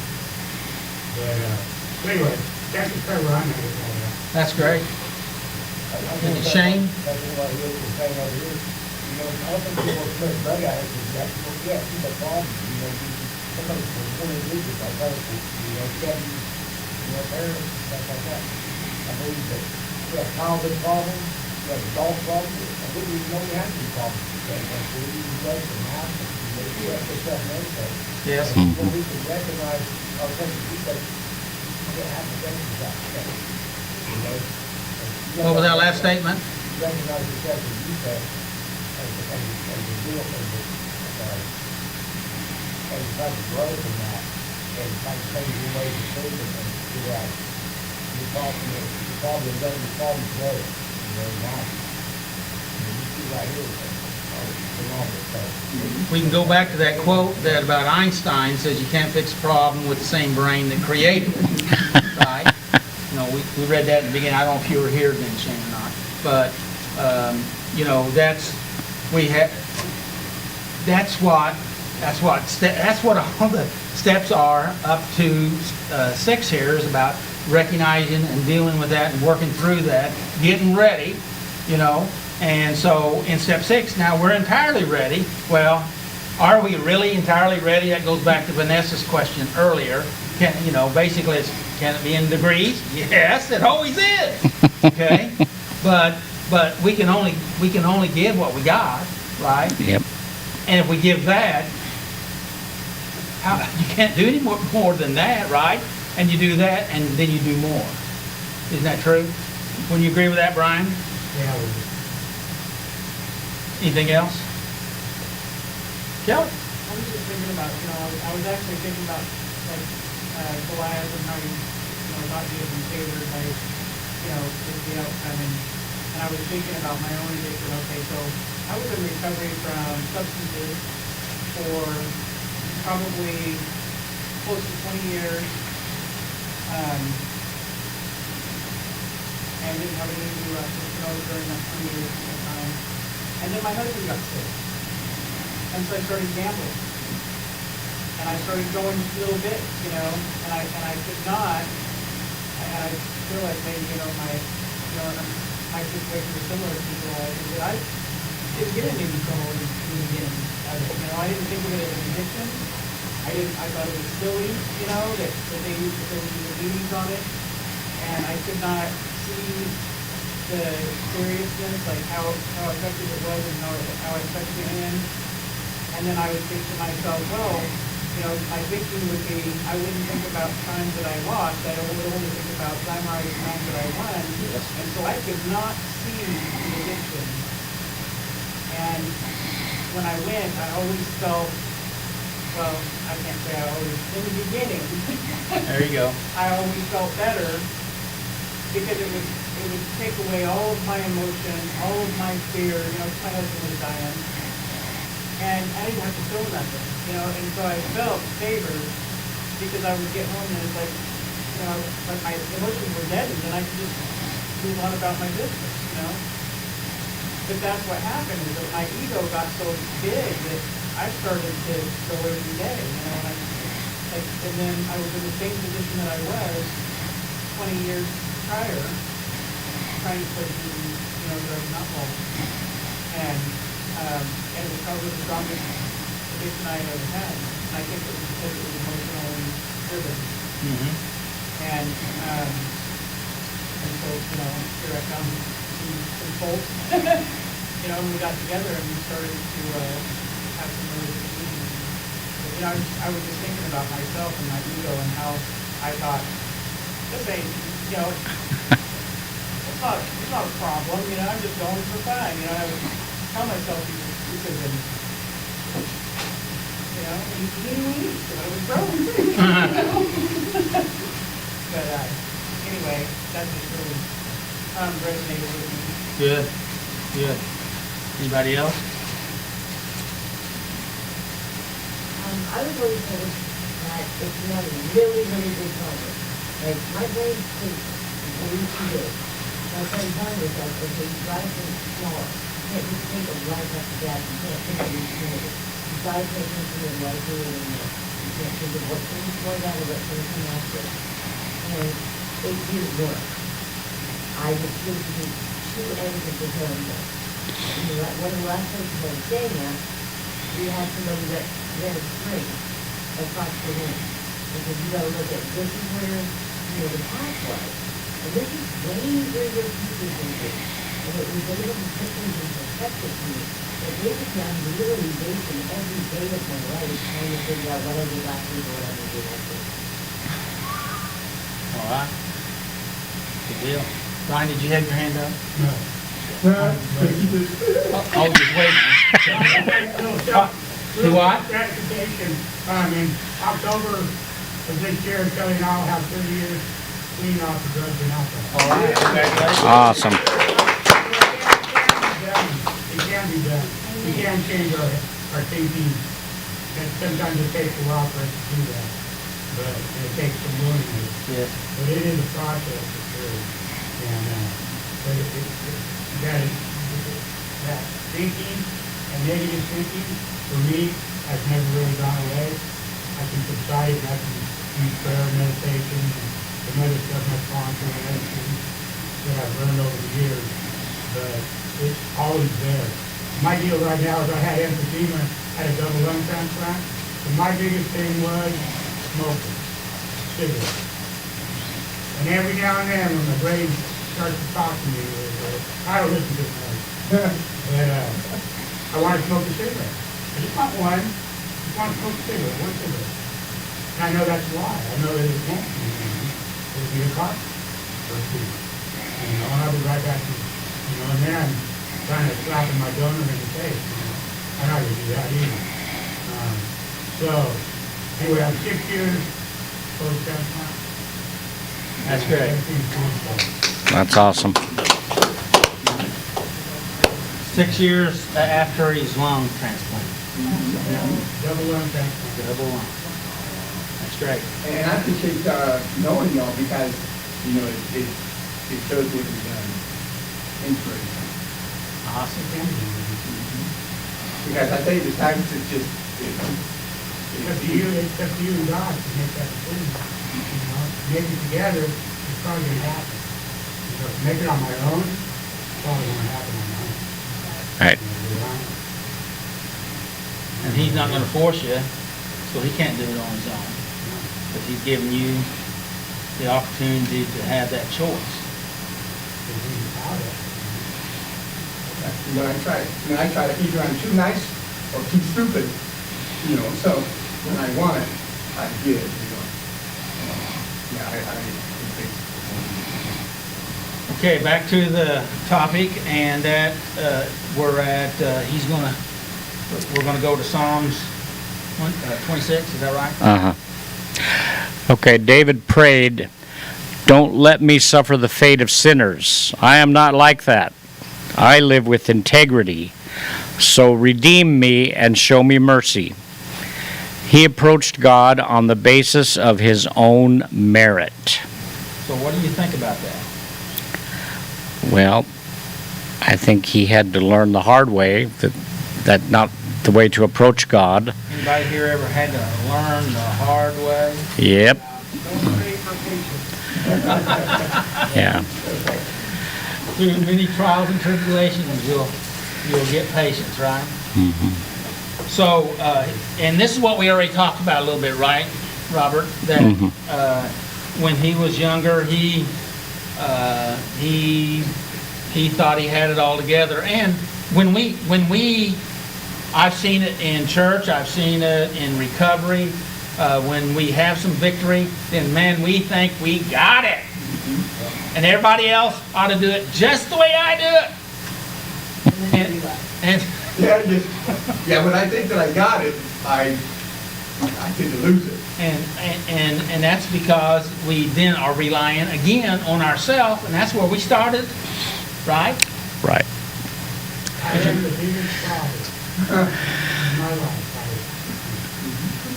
now. But Anyway, that's kind of where I'm at with all that. That's great. And Shane? That's what he was saying over here. You know, I don't think people are Smith drug addicts is that, yeah, he's a problem. You know, somebody for 20 years, I thought, you know, parents, stuff like that. I believe that we have childhood problems, we have adult problems, and we didn't even know we had these problems. And we use drugs and math, and we do extra stuff and everything. Yes. And when we can recognize our sense of defect, we don't have to recognize that. You know? What was that last statement? Recognize yourself as defect as a deal, as you try to grow from that, and try to change your ways of thinking and figure out your problem doesn't your problem today, you know, now. You see right here, the longer, so. We can go back to that quote that about Einstein says you can't fix a problem with the same brain that created it. Right? You know, we read that in the beginning. I don't know if you were here then, Shane, or not. But, you know, that's what all the steps are up to 6 here is about recognizing and dealing with that and working through that, getting ready, you know. And so in step 6, now we're entirely ready. Well, are we really entirely ready? That goes back to Vanessa's question earlier. You know, basically can it be in degrees? Yes, it always is. Okay? But we can only give what we got, right? Yep. And if we give that, you can't do any more than that, right? And you do that, and then you do more. Isn't that true? Wouldn't you agree with that, Brian? Yeah, we do. Anything else? Kelly? I was just thinking about, you know, I was actually thinking about, like, Goliath and how he, you know, not being favored by, you know, the outcome. And I was thinking about my own addiction. Okay, so I was in recovery from substances for probably close to 20 years. And didn't have any relapses, you know, during that 20 years at that time. And then my husband got sick. And so I started gambling. And I started going just a little bit, you know, and I could not, and I feel like maybe, you know, my situation was similar to Goliath, that I didn't get any trouble in the beginning. You know, I didn't think of it as an addiction. I thought it was silly, you know, that they would do the duties on it. And I could not see the seriousness, like how effective it was and how it affected him. And then I would think to myself, well, you know, my thinking would be, I wouldn't think about times that I lost. I would only think about times that I won. Yes. And so I could not see the addiction. And when I went, I always felt, well, I can't say I always, in the beginning, There you go. I always felt better because it would take away all of my emotion, all of my fear, you know, my husband was dying. And I didn't have to feel nothing, you know, and so I felt favored because I would get home and it's like, you know, like my emotions were deadened and I could just move on about my business, you know. But that's what happened, is that my ego got so big that I started to go every day, you know, and then I was in the same position that I was 20 years prior, trying to quit using, you know, drugs and alcohol. And it was probably the strongest addiction I had ever had. And I think it was because it was emotionally driven. Mm-hmm. And so, you know, here I come some folks. You know, we got together and we started to have some really good meetings. But, you know, I was just thinking about myself and my ego and how I thought, this ain't, you know, it's not a problem, you know, I'm just going for fun. You know, I would tell myself these and you know, I was broke. But anyway, that just really resonated with me. Good. Anybody else? I was always told that if you have a really, really big problem, like my brain thinks way too big. So I started telling myself, okay, you gotta think smaller. You can't just think of life after death. You can't think of eternity. You gotta pay attention to what you're doing in there. You can't think of what's going before that or what's going to come after. And and it didn't work. I was supposed to be too angry to tell him that. One of the last places I was staying at, we had somebody that ran a spring across the room. And said, you gotta look at, this is where, the path was. And this is way where your pieces will be. And it was able to put things in perspective for me. But basically, I'm literally wasting every day of my life trying to figure out what I did last week or what I'm going to do next week. All right. Good deal. Brian, did you have your hand up? No. Oh, just waiting. Do what? Gratification, in October of this year, Kelly and I will have 30 years clean off the drugs and alcohol. All right. Congratulations. Awesome. It can be done. We can change our thinking. And sometimes it takes a while for us to do that. But it takes some willingness. Yes. But it is a process for sure. And, but that thinking and negative thinking, for me, has never really gone away. I can subside and I can use prayer, meditation, and some other stuff my sponsor and other things that I've learned over the years. But it's always there. My deal right now is I had emphysema, had a double lung transplant, and my biggest thing was smoking, cigarettes. And every now and then when my brain starts to talk to me, I don't listen to it much. But I want to smoke a cigarette. I just want one. Just want to smoke a cigarette, one cigarette. And I know that's a lie. I know that it won't be anything. It'll be a cost or two. And I'll be right back to and then I'm kind of slapping my donor in the face. I'm not going to do that either. So, anyway, I'm 6 years post-transplant. That's great. Everything's cool. That's awesome. 6 years after his lung transplant. Double lung transplant. Double lung. That's great. And I appreciate knowing y'all because, it shows what you've done. Inspiration. Awesome. Because I tell you, the times it's just, It's up to you and God to make that decision. Maybe together, it's probably going to happen. Make it on my own, it's probably going to happen on my own. Right. And he's not going to force you, so he can't do it on his own. But he's giving you the opportunity to have that choice. I try to either I'm too nice or too stupid, so when I want it, I get it, I think. Okay, back to the topic, and that we're at. We're gonna go to Psalms 26. Is that right? Uh-huh. Okay, David prayed, "Don't let me suffer the fate of sinners. I am not like that. I live with integrity. So redeem me and show me mercy." He approached God on the basis of his own merit. So what do you think about that? Well, I think he had to learn the hard way, that not the way to approach God. Anybody here ever had to learn the hard way? Yep. Don't pray for patience. Yeah. Through many trials and tribulations, you'll get patience, right? Mm-hmm. So, and this is what we already talked about a little bit, right, Robert? That when he was younger, he thought he had it all together. And when we, I've seen it in church, I've seen it in recovery. When we have some victory, then man, we think we got it. And everybody else ought to do it just the way I do it. And when I think that I got it, I tend to lose it. And that's because we then are relying again on ourselves, and that's where we started, right? Right. I am the biggest problem in my life.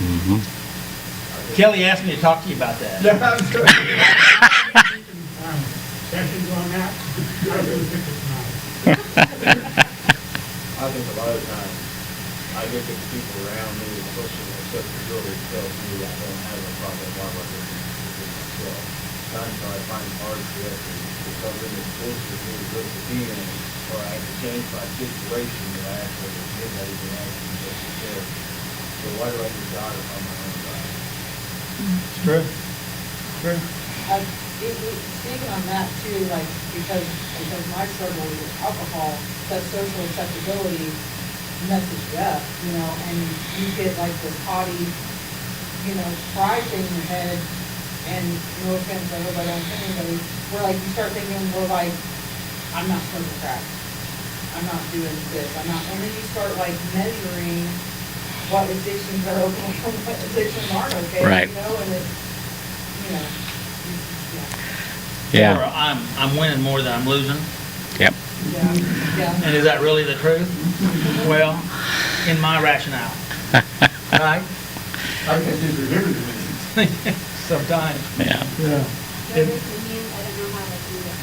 Mm-hmm. Kelly asked me to talk to you about that. Sessions on that, I really think it's nice. I think a lot of times, I look at the people around me, especially my sister really tells me I don't have a problem with myself. times I find it hard to something that's supposed to be good for me, or I have to change my situation that I actually admit that even actually just there. So why do I need God if I'm my own God? It's true. True. Speaking on that too, like, because my struggle with alcohol, that social acceptability messes you up, you know, and you get like this haughty, you know, pride thing in your head, and no offense, I hope I don't offend anybody, where like you start thinking, well, like, I'm not smoking crack, I'm not doing this, I'm not, and then you start like measuring what addictions are okay and what addictions aren't okay, Right. you know, and it's, you know, Yeah. Or I'm winning more than I'm losing. Yep. yeah. And is that really the truth? Well, in my rationale. Right? I can do everything. Sometimes. Yeah. Yeah. I don't know how to do it.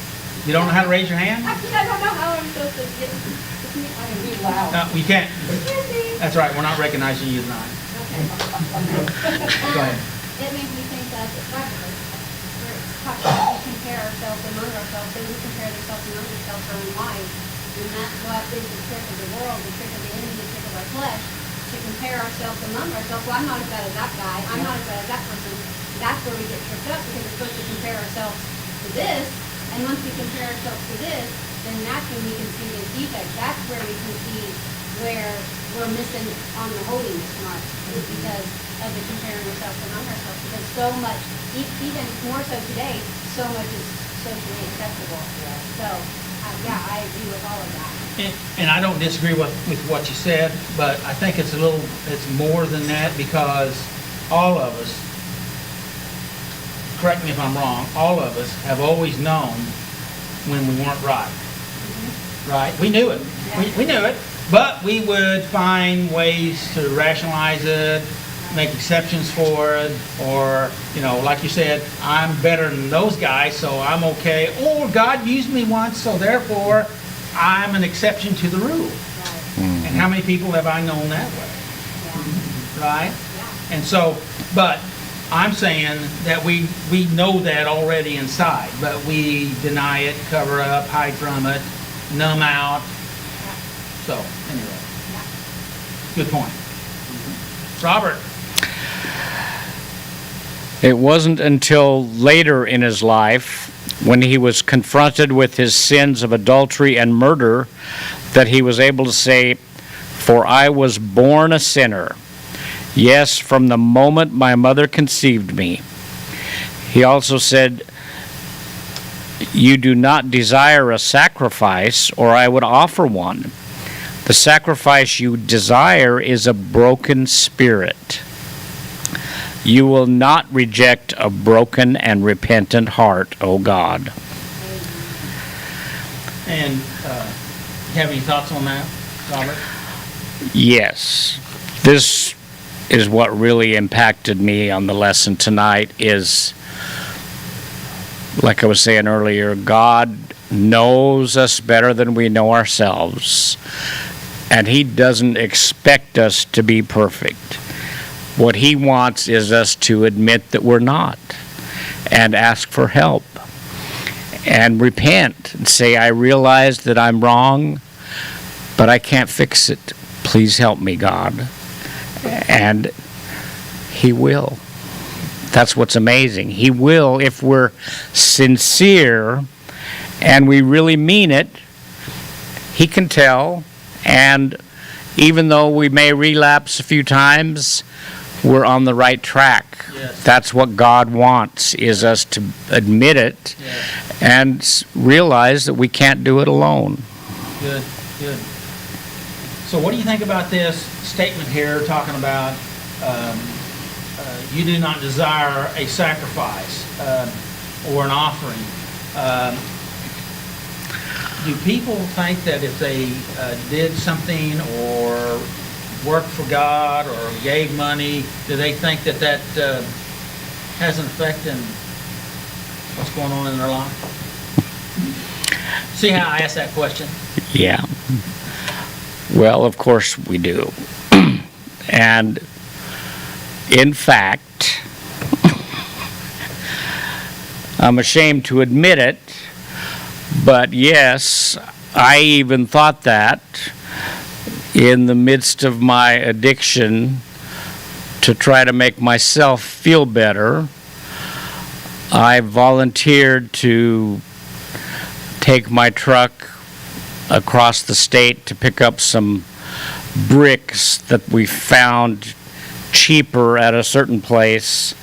You don't know how to raise your hand? Actually, I don't know how I'm supposed to get, I can Be loud. No, you can't. Excuse me. That's right, we're not recognizing you tonight. Okay. Go ahead. It makes me think of the Bible, where it talks about we compare ourselves among ourselves, they would compare themselves among themselves their own lives. And that's what is the trick of the world, the trick of the enemy, the trick of our flesh, to compare ourselves among ourselves. Well, I'm not as bad as that guy, I'm not as bad as that person. That's where we get tripped up, because we're supposed to compare ourselves to this, and once we compare ourselves to this, then that's when we can see the defects. That's where we can see where we're missing on the holiness mark, is because of the comparing ourselves among ourselves. Because so much, even more so today, so much is socially acceptable. So, yeah, I agree with all of that. And I don't disagree with what you said, but I think it's it's more than that, because all of us, correct me if I'm wrong, all of us have always known when we weren't right. Right? We knew it. We knew it. But we would find ways to rationalize it, make exceptions for it, or, you know, like you said, I'm better than those guys, so I'm okay. Or God used me once, so therefore I'm an exception to the rule. And how many people have I known that way? Right? And so, but I'm saying that we know that already inside, but we deny it, cover up, hide from it, numb out. So, anyway, good point. Robert. It wasn't until later in his life, when he was confronted with his sins of adultery and murder, that he was able to say, "For I was born a sinner. Yes, from the moment my mother conceived me." He also said, "You do not desire a sacrifice, or I would offer one. The sacrifice you desire is a broken spirit. You will not reject a broken and repentant heart, O God." And you have any thoughts on that, Robert? Yes. This is what really impacted me on the lesson tonight is, like I was saying earlier, God knows us better than we know ourselves. And He doesn't expect us to be perfect. What He wants is us to admit that we're not and ask for help and repent and say, "I realize that I'm wrong, but I can't fix it. Please help me, God." And He will. That's what's amazing. He will if we're sincere and we really mean it. He can tell. And even though we may relapse a few times, we're on the right track. Yes. That's what God wants, is us to admit it and realize that we can't do it alone. Good, good. So what do you think about this statement here talking about you do not desire a sacrifice or an offering? Do people think that if they did something or worked for God or gave money, do they think that has an effect in what's going on in their life? See how I asked that question? Yeah. Well, of course we do. And in fact, I'm ashamed to admit it, but yes, I even thought that in the midst of my addiction to try to make myself feel better. I volunteered to take my truck across the state to pick up some bricks that we found cheaper at a certain place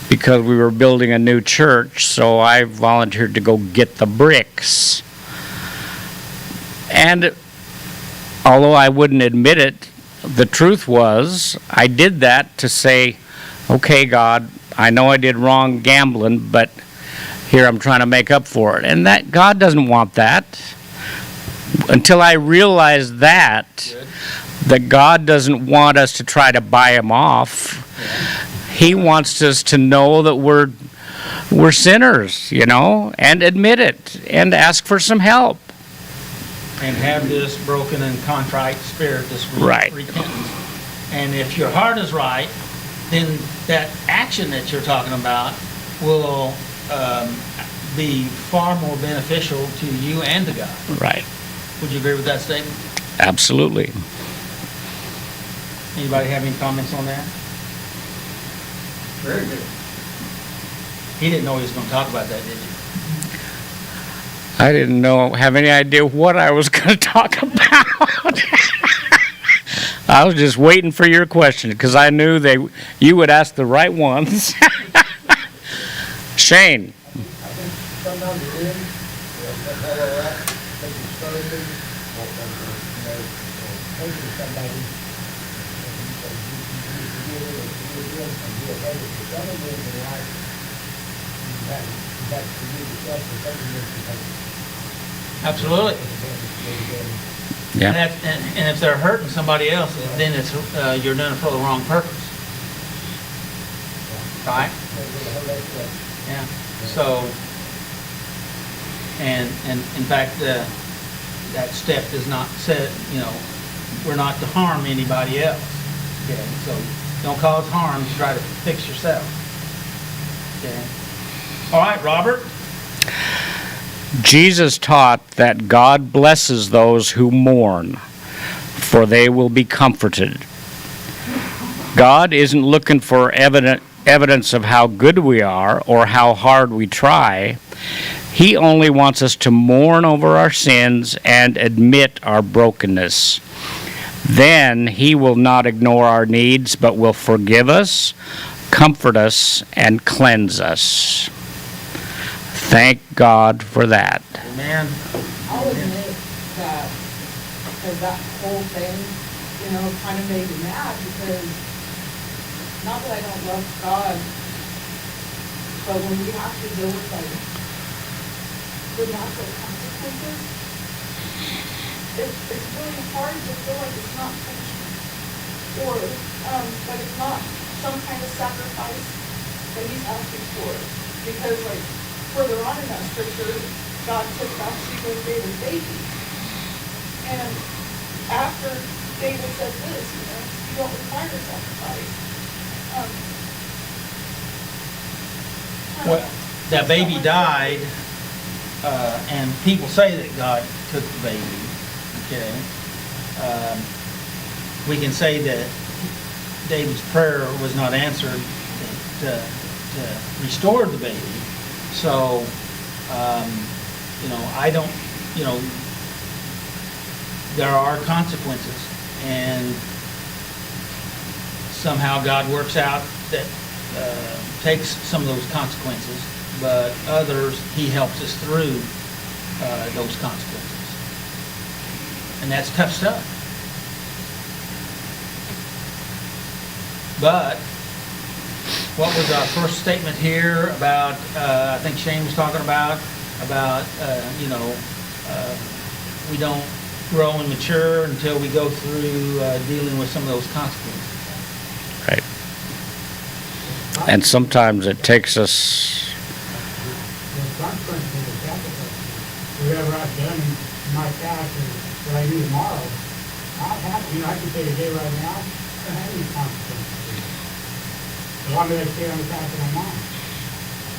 because we were building a new church, so I volunteered to go get the bricks. And although I wouldn't admit it, the truth was I did that to say, okay, God, I know I did wrong gambling, but here I'm trying to make up for it. And that God doesn't want that. Until I realized that God doesn't want us to try to buy him off. He wants us to know that we're sinners, and admit it and ask for some help. And have this broken and contrite spirit, this repentance. And if your heart is right, then that action that you're talking about will be far more beneficial to you and to God. Right. Would you agree with that statement? Absolutely. Anybody have any comments on that? Very good. He didn't know he was going to talk about that, did you? I didn't have any idea what I was going to talk about. I was just waiting for your question because I knew you would ask the right ones. Shane. I think sometimes it is, that's all we're at, take discouragement, or, taking somebody, and some of it in life, you have to forgive yourself for taking this because Absolutely. Yeah. And if they're hurting somebody else, then it's you're doing it for the wrong purpose. Right? Yeah. So, and in fact, that step does not set, we're not to harm anybody else. Okay? So don't cause harm to try to fix yourself. Okay? All right, Robert. Jesus taught that God blesses those who mourn, for they will be comforted. God isn't looking for evidence of how good we are or how hard we try. He only wants us to mourn over our sins and admit our brokenness. Then He will not ignore our needs, but will forgive us, comfort us, and cleanse us. Thank God for that. Amen. I'll admit that whole thing, kind of made me mad because not that I don't love God, but when we have to deal with the natural consequences, it's really hard to feel like it's not punishment or that it's not some kind of sacrifice that He's asking for. Because further on in that scripture, God took Bathsheba and David's baby. And after David said this, you don't require a sacrifice. Well, that baby died, and people say that God took the baby. Okay. We can say that David's prayer was not answered to restore the baby. So, I don't, there are consequences, and somehow God works out that takes some of those consequences, but others He helps us through those consequences. And that's tough stuff. But what was our first statement here about, I think Shane was talking about, we don't grow and mature until we go through dealing with some of those consequences. Right. And sometimes it takes us... The consequence is the capital. Whatever I've done in my past and what I do tomorrow, I can say today right now, I don't have any consequences. As long as I stay on the path that I'm on.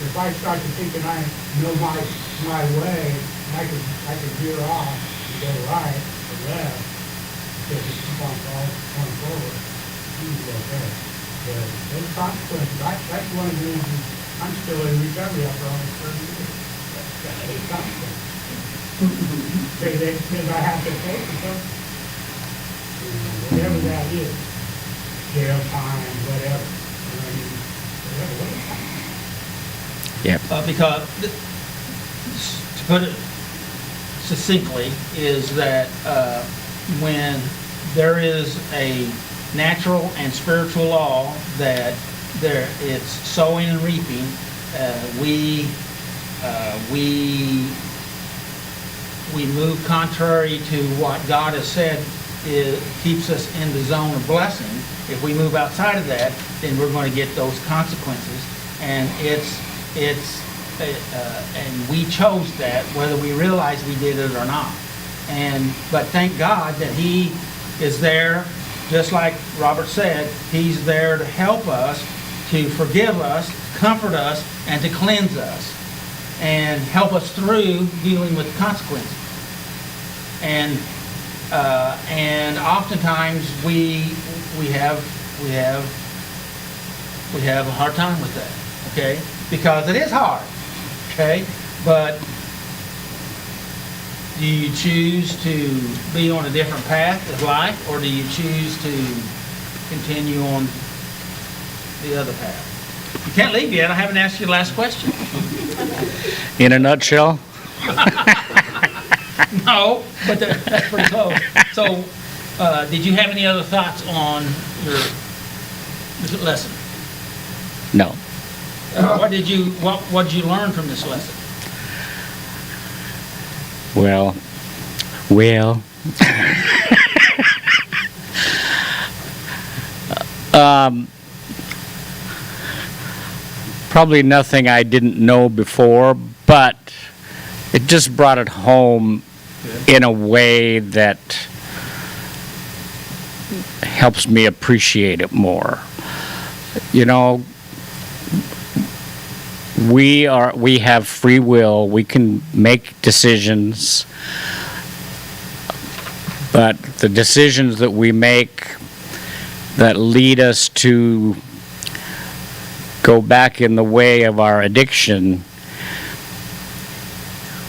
if I start to thinking I know my way, I could veer off and go right or left, because it's keep on going forward, usually okay. But those consequences, that's one of the reasons I'm still in recovery after almost 30 years. Those consequences. Because I have to take them, whatever that is, jail time, whatever. You know what I mean? Whatever. Yep. Because, to put it succinctly, is that when there is a natural and spiritual law that it's sowing and reaping, we move contrary to what God has said keeps us in the zone of blessing. If we move outside of that, then we're going to get those consequences, and and we chose that, whether we realize we did it or not. But thank God that He is there, just like Robert said, He's there to help us, to forgive us, comfort us, and to cleanse us, and help us through dealing with consequences. And oftentimes we have a hard time with that, okay? Because it is hard, okay? But do you choose to be on a different path of life, or do you choose to continue on the other path? You can't leave yet. I haven't asked you the last question. In a nutshell, No, but that's pretty close. So, did you have any other thoughts on your lesson? no. What did you learn from this lesson? Well, probably nothing I didn't know before, but it just brought it home in a way that helps me appreciate it more. You know, we have free will. We can make decisions, but the decisions that we make that lead us to go back in the way of our addiction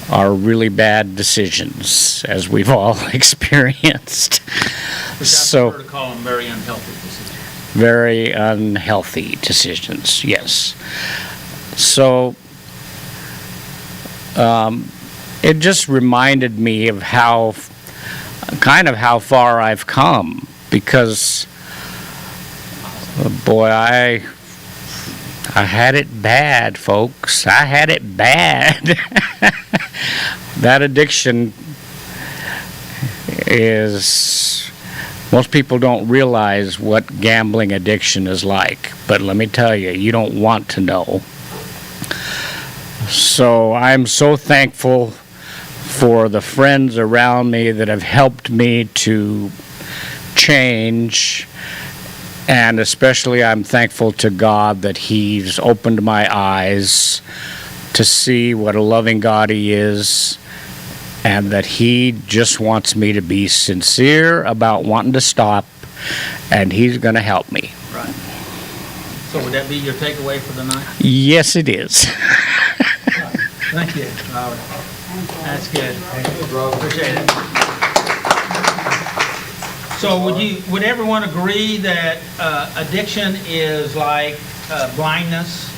are really bad decisions, as we've all experienced. So, to call them very unhealthy decisions. very unhealthy decisions, yes. So, it just reminded me of how far I've come, because, boy, I had it bad, folks. I had it bad. That addiction is, most people don't realize what gambling addiction is like, but let me tell you, you don't want to know. So I'm so thankful for the friends around me that have helped me to change, and especially I'm thankful to God that He's opened my eyes to see what a loving God He is, and that He just wants me to be sincere about wanting to stop, and He's going to help me. Right. So would that be your takeaway for the night? Yes, it is. Thank you, Robert. That's good. Appreciate it. So would everyone agree that addiction is like blindness,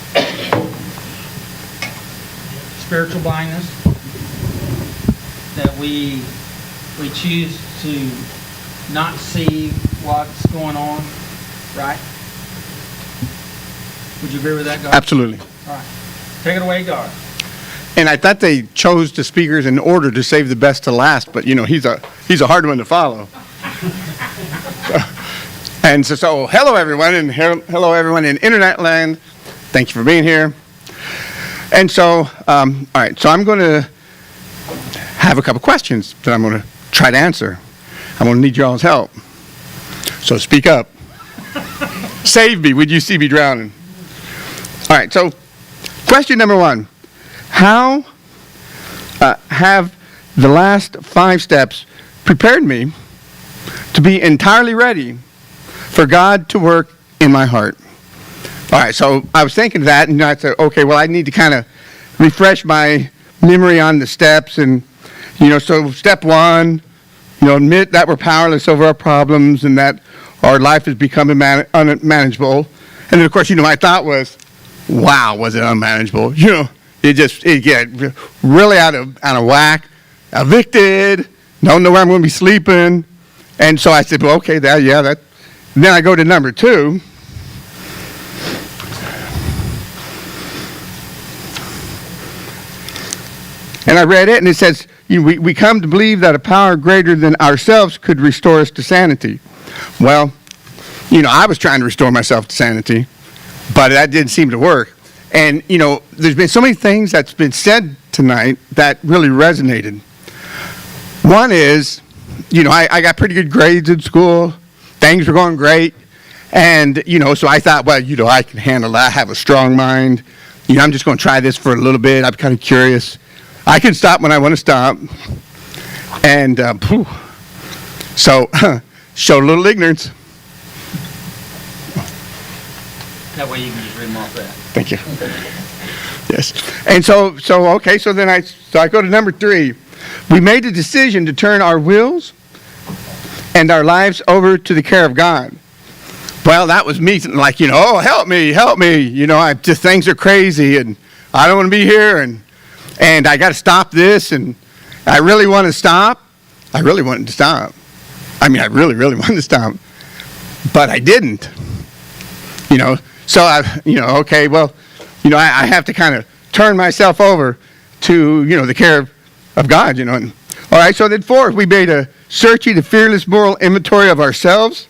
spiritual blindness? That we choose to not see what's going on, right? Would you agree with that, Gar? Absolutely. All right. Take it away, Gar. And I thought they chose the speakers in order to save the best to last, but he's a hard one to follow. And so hello everyone, and hello everyone in internet land. Thank you for being here. And so, all right, so I'm going to have a couple questions that I'm going to try to answer. I'm going to need y'all's help. So speak up. Save me, would you see me drowning? All right, so question number 1. How have the last 5 steps prepared me to be entirely ready for God to work in my heart? All right, so I was thinking of that, and I said, okay, well, I need to kind of refresh my memory on the steps. And, so step 1, admit that we're powerless over our problems and that our life has become unmanageable. And then, of course, my thought was, wow, was it unmanageable? It get really out of whack, evicted, don't know where I'm going to be sleeping. And so I said, well, okay, that. And then I go to number 2. And I read it, and it says, we come to believe that a power greater than ourselves could restore us to sanity. Well, I was trying to restore myself to sanity, but that didn't seem to work. And, there's been so many things that's been said tonight that really resonated. One is, I got pretty good grades in school. Things were going great. And, so I thought, well, I can handle that. I have a strong mind. I'm just going to try this for a little bit. I'm kind of curious. I can stop when I want to stop. And, so, showed a little ignorance. That way you can just read them off that. Thank you. Yes. And so then I go to number 3. We made a decision to turn our wills and our lives over to the care of God. Well, that was me, like, oh, help me. Things are crazy, and I don't want to be here, and I got to stop this, and I really want to stop. I really wanted to stop. I really, really wanted to stop, but I didn't. So okay, well, I have to kind of turn myself over to, the care of God, And, all right, so then 4, we made a searching, a fearless moral inventory of ourselves.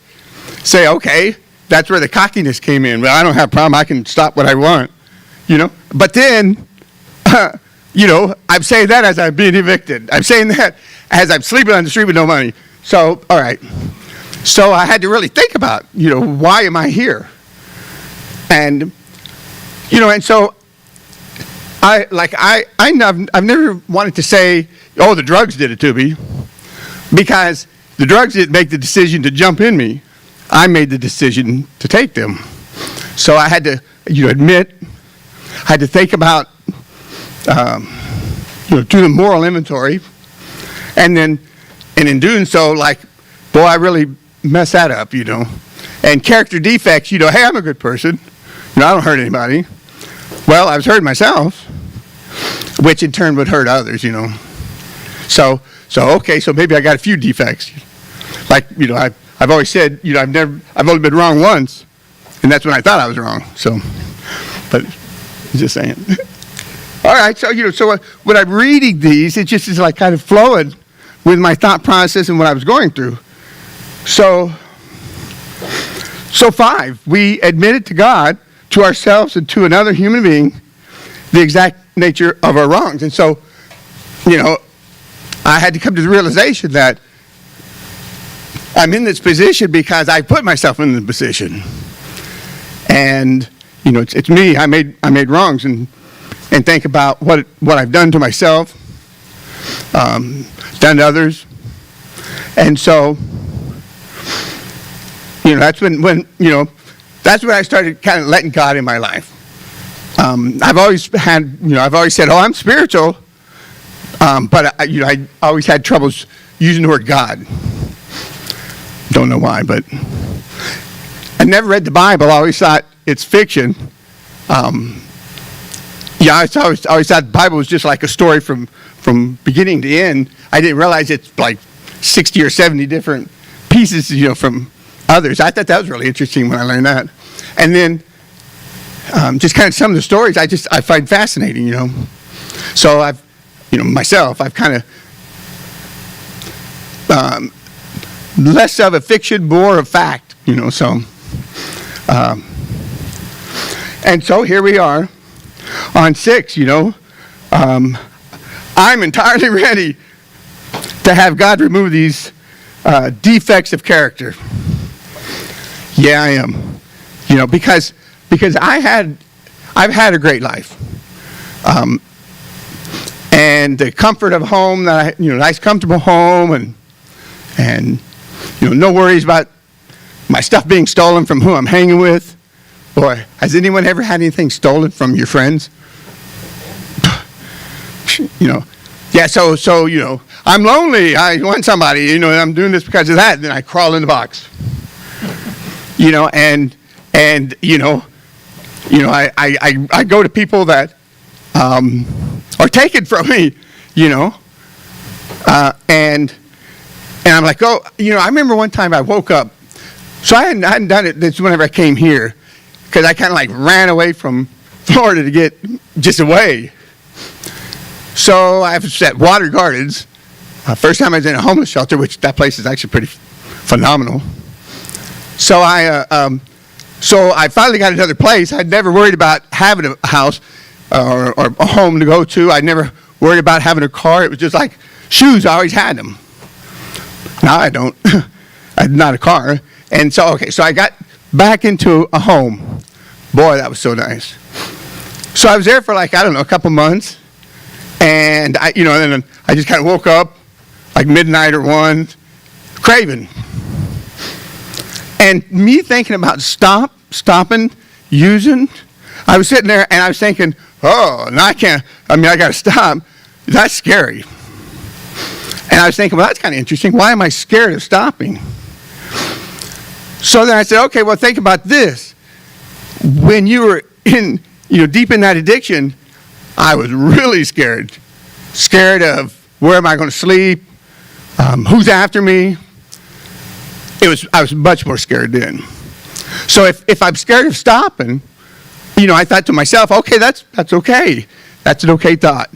Say, okay, that's where the cockiness came in. Well, I don't have a problem. I can stop what I want, But then, I'm saying that as I'm being evicted. I'm saying that as I'm sleeping on the street with no money. So, all right. So I had to really think about, why am I here? And, and so I've never wanted to say, oh, the drugs did it to me, because the drugs didn't make the decision to jump in me. I made the decision to take them. So I had to, admit, I had to think about, do the moral inventory, and in doing so, boy, I really messed that up, And character defects, hey, I'm a good person. I don't hurt anybody. Well, I was hurting myself, which in turn would hurt others, So okay, so maybe I got a few defects. I've always said, I've only been wrong once, and that's when I thought I was wrong. So, but just saying. All right, so when I'm reading these, it just is kind of flowing with my thought process and what I was going through. So 5, we admitted to God, to ourselves, and to another human being the exact nature of our wrongs. And so, I had to come to the realization that I'm in this position because I put myself in the position. And, it's me. I made wrongs, and think about what I've done to myself, done to others. And so, that's that's when I started kind of letting God in my life. I've always said, oh, I'm spiritual, but I always had troubles using the word God. Don't know why, but I never read the Bible. I always thought it's fiction. I always thought the Bible was just like a story from beginning to end. I didn't realize it's like 60 or 70 different pieces, from others. I thought that was really interesting when I learned that. And then just kind of some of the stories I find fascinating, So I've kind of less of a fiction, more of fact, so. And so here we are on 6, I'm entirely ready to have God remove these defects of character. Yeah, I am. Because I've had a great life. And the comfort of home, that nice comfortable home, and no worries about my stuff being stolen from who I'm hanging with. Boy, has anyone ever had anything stolen from your friends? Yeah, so I'm lonely, I want somebody, and I'm doing this because of that, and then I crawl in the box. And I go to people that are taken from me, and I'm like, oh, I remember one time I woke up, so I hadn't done it this whenever I came here, because I kind of like ran away from Florida to get just away. So I've set water gardens. First time I was in a homeless shelter, which that place is actually pretty phenomenal. So I finally got another place. I'd never worried about having a house or a home to go to. I never worried about having a car. It was just like shoes. I always had them. Now I don't. I'm not a car. And so I got back into a home. Boy, that was so nice. So I was there for a couple months. And then I just kind of woke up like midnight or 1, craving. And me thinking about stopping, using, I was sitting there and I was thinking, oh, no, I got to stop. That's scary. And I was thinking, well, that's kind of interesting. Why am I scared of stopping? So then I said, okay, well, think about this. When you were deep in that addiction, I was really scared of where am I going to sleep, who's after me. I was much more scared then. So if I'm scared of stopping, I thought to myself, okay, that's okay. That's an okay thought.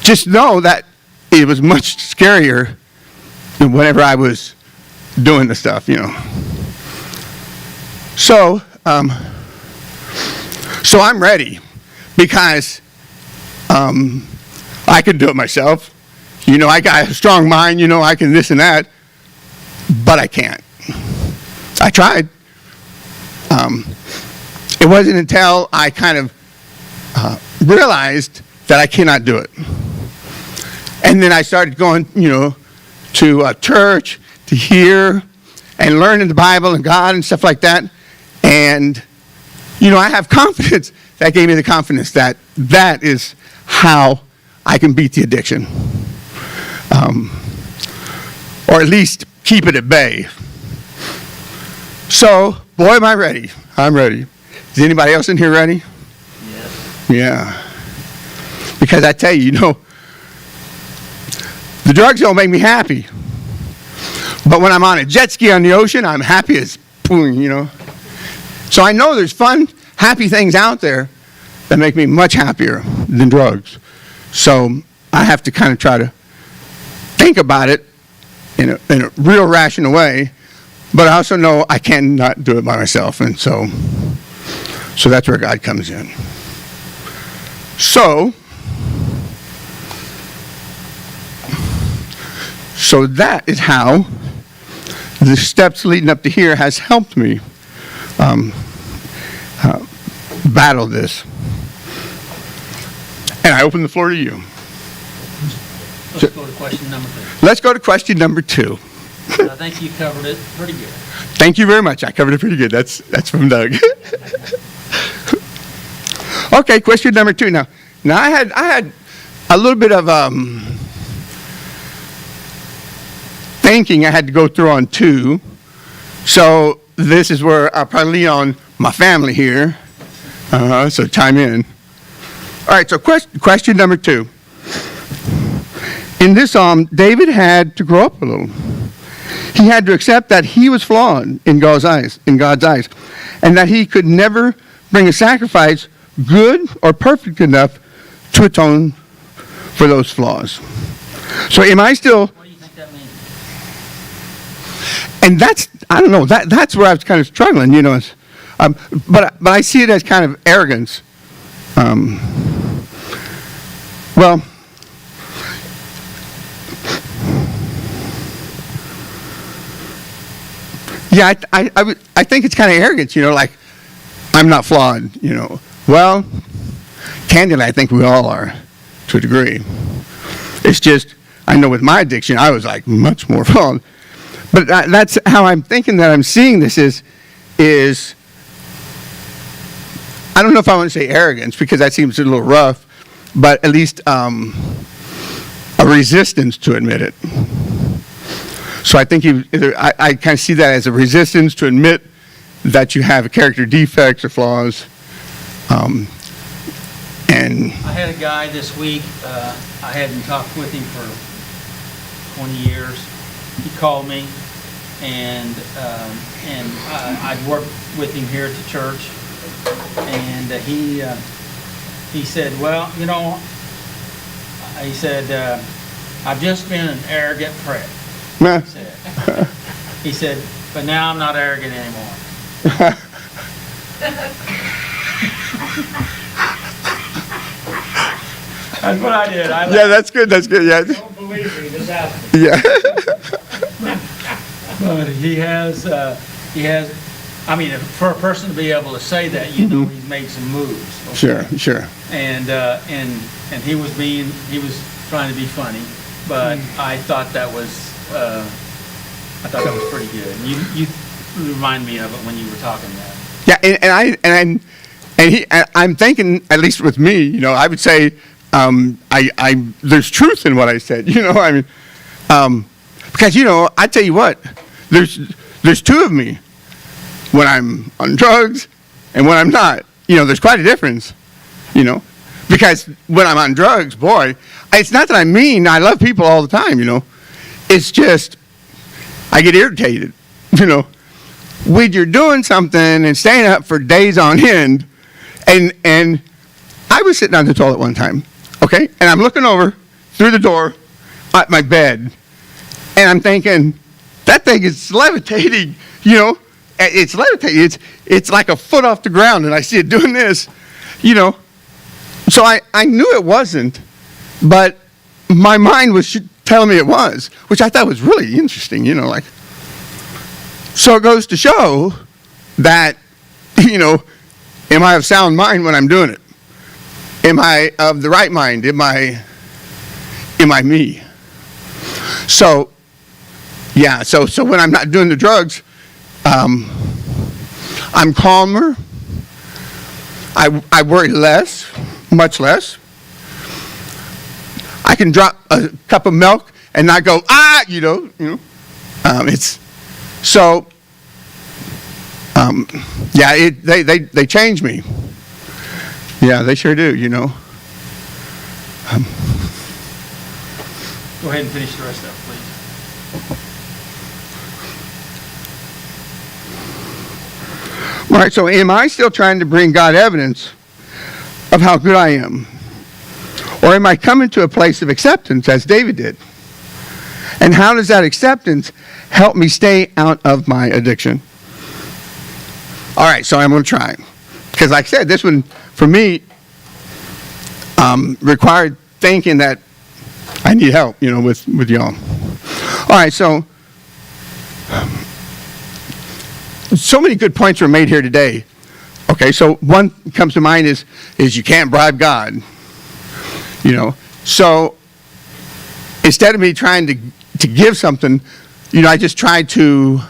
Just know that it was much scarier than whenever I was doing the stuff, So I'm ready because I can do it myself. I got a strong mind, I can this and that, but I can't. I tried. It wasn't until I kind of realized that I cannot do it. And then I started going, to church, to hear, and learning the Bible and God and stuff like that. And, I have confidence. That gave me the confidence that is how I can beat the addiction. Or at least keep it at bay. So, boy, am I ready. I'm ready. Is anybody else in here ready? Yes. Yeah. Because I tell you, the drugs don't make me happy. But when I'm on a jet ski on the ocean, I'm happy as boom, So I know there's fun, happy things out there that make me much happier than drugs. So I have to kind of try to think about it in a real rational way, but I also know I cannot do it by myself, and so that's where God comes in. So that is how the steps leading up to here has helped me battle this. And I open the floor to you. Let's go to question number 2. Let's go to question number 2. I think you covered it pretty good. Thank you very much. I covered it pretty good. That's from Doug. Okay, question number 2. Now I had a little bit of thinking I had to go through on 2. So this is where I'll probably lean on my family here. So chime in. All right, so question number 2. In this psalm, David had to grow up a little. He had to accept that he was flawed in God's eyes, and that he could never bring a sacrifice good or perfect enough to atone for those flaws. So am I still? What do you think that means? And I don't know, that's where I was kind of struggling, but I see it as kind of arrogance. Well, yeah, I think it's kind of arrogance, like, I'm not flawed, Well, candidly, I think we all are, to a degree. It's just, I know with my addiction, I was like much more fun. But that's how I'm thinking that I'm seeing this is I don't know if I want to say arrogance, because that seems a little rough, but at least a resistance to admit it. So I think I kind of see that as a resistance to admit that you have character defects or flaws. And I had a guy this week, I hadn't talked with him for 20 years. He called me, and I'd worked with him here at the church, and he said, well, you know, he said, I've just been an arrogant prick. He said, but now I'm not arrogant anymore. That's what I did. Yeah, that's good. That's good. Yeah. Don't believe me, just ask me. Yeah. But he has, I mean, for a person to be able to say that, you know, he's made some moves. Okay? Sure. And he was trying to be funny, but I thought that was pretty good. And you remind me of it when you were talking that. Yeah, I'm thinking, at least with me, you know, I would say, there's truth in what I said, you know, I mean, because, you know, I tell you what, there's two of me when I'm on drugs and when I'm not. You know, there's quite a difference, you know, because when I'm on drugs, boy, it's not that I'm mean. I love people all the time, you know. It's just, I get irritated, you know. When you're doing something and staying up for days on end, and I was sitting on the toilet one time, okay, and I'm looking over through the door at my bed, and I'm thinking, that thing is levitating, you know. It's levitating. It's like a foot off the ground, and I see it doing this, you know. So I knew it wasn't, but my mind was telling me it was, which I thought was really interesting, you know, like. So it goes to show that, you know, am I of sound mind when I'm doing it? Am I of the right mind? Am I me? So, yeah, so when I'm not doing the drugs, I'm calmer. I worry less, much less. I can drop a cup of milk and not go, you know. It's so. Yeah, they change me. Yeah, they sure do. You know. Go ahead and finish the rest of it, please. All right, so am I still trying to bring God evidence of how good I am? Or am I coming to a place of acceptance, as David did? And how does that acceptance help me stay out of my addiction? All right, so I'm going to try. Because like I said, this one, for me, required thinking that I need help, you know, with y'all. All right, so many good points were made here today. Okay, so one comes to mind is you can't bribe God. You know, so instead of me trying to give something, you know, I just try to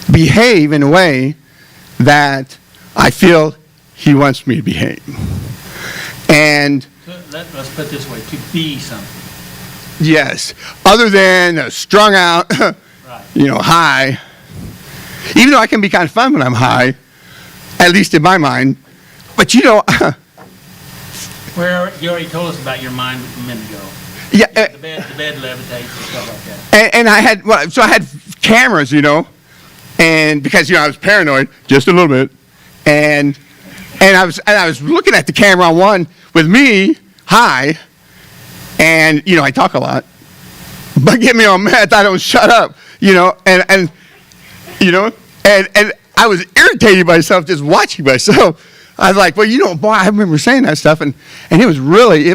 behave in a way that I feel he wants me to behave. And let's put it this way, to be something. Yes, other than strung out, right. You know, high. Even though I can be kind of fun when I'm high, at least in my mind. But you know, where you already told us about your mind a minute ago. Yeah, the bed levitates and stuff like that. And I had I had cameras, you know, and because you know I was paranoid just a little bit, and I was looking at the camera on one with me high, and you know I talk a lot, but get me on meth, I don't shut up, you know, and you know, and I was irritated by myself just watching myself. I was like, well, you know, boy, I remember saying that stuff, and it was really,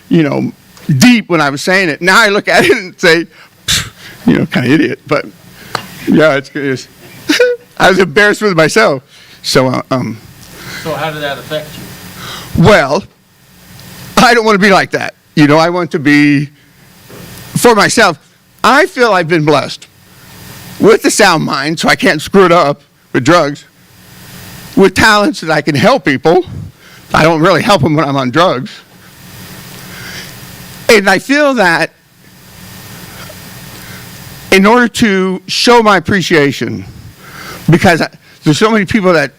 you know, deep when I was saying it. Now I look at it and say, you know, kind of idiot, but yeah, it's I was embarrassed with myself. So how did that affect you? Well, I don't want to be like that. You know, I want to be, for myself, I feel I've been blessed with a sound mind, so I can't screw it up with drugs, with talents that I can help people. I don't really help them when I'm on drugs. And I feel that in order to show my appreciation, because there's so many people that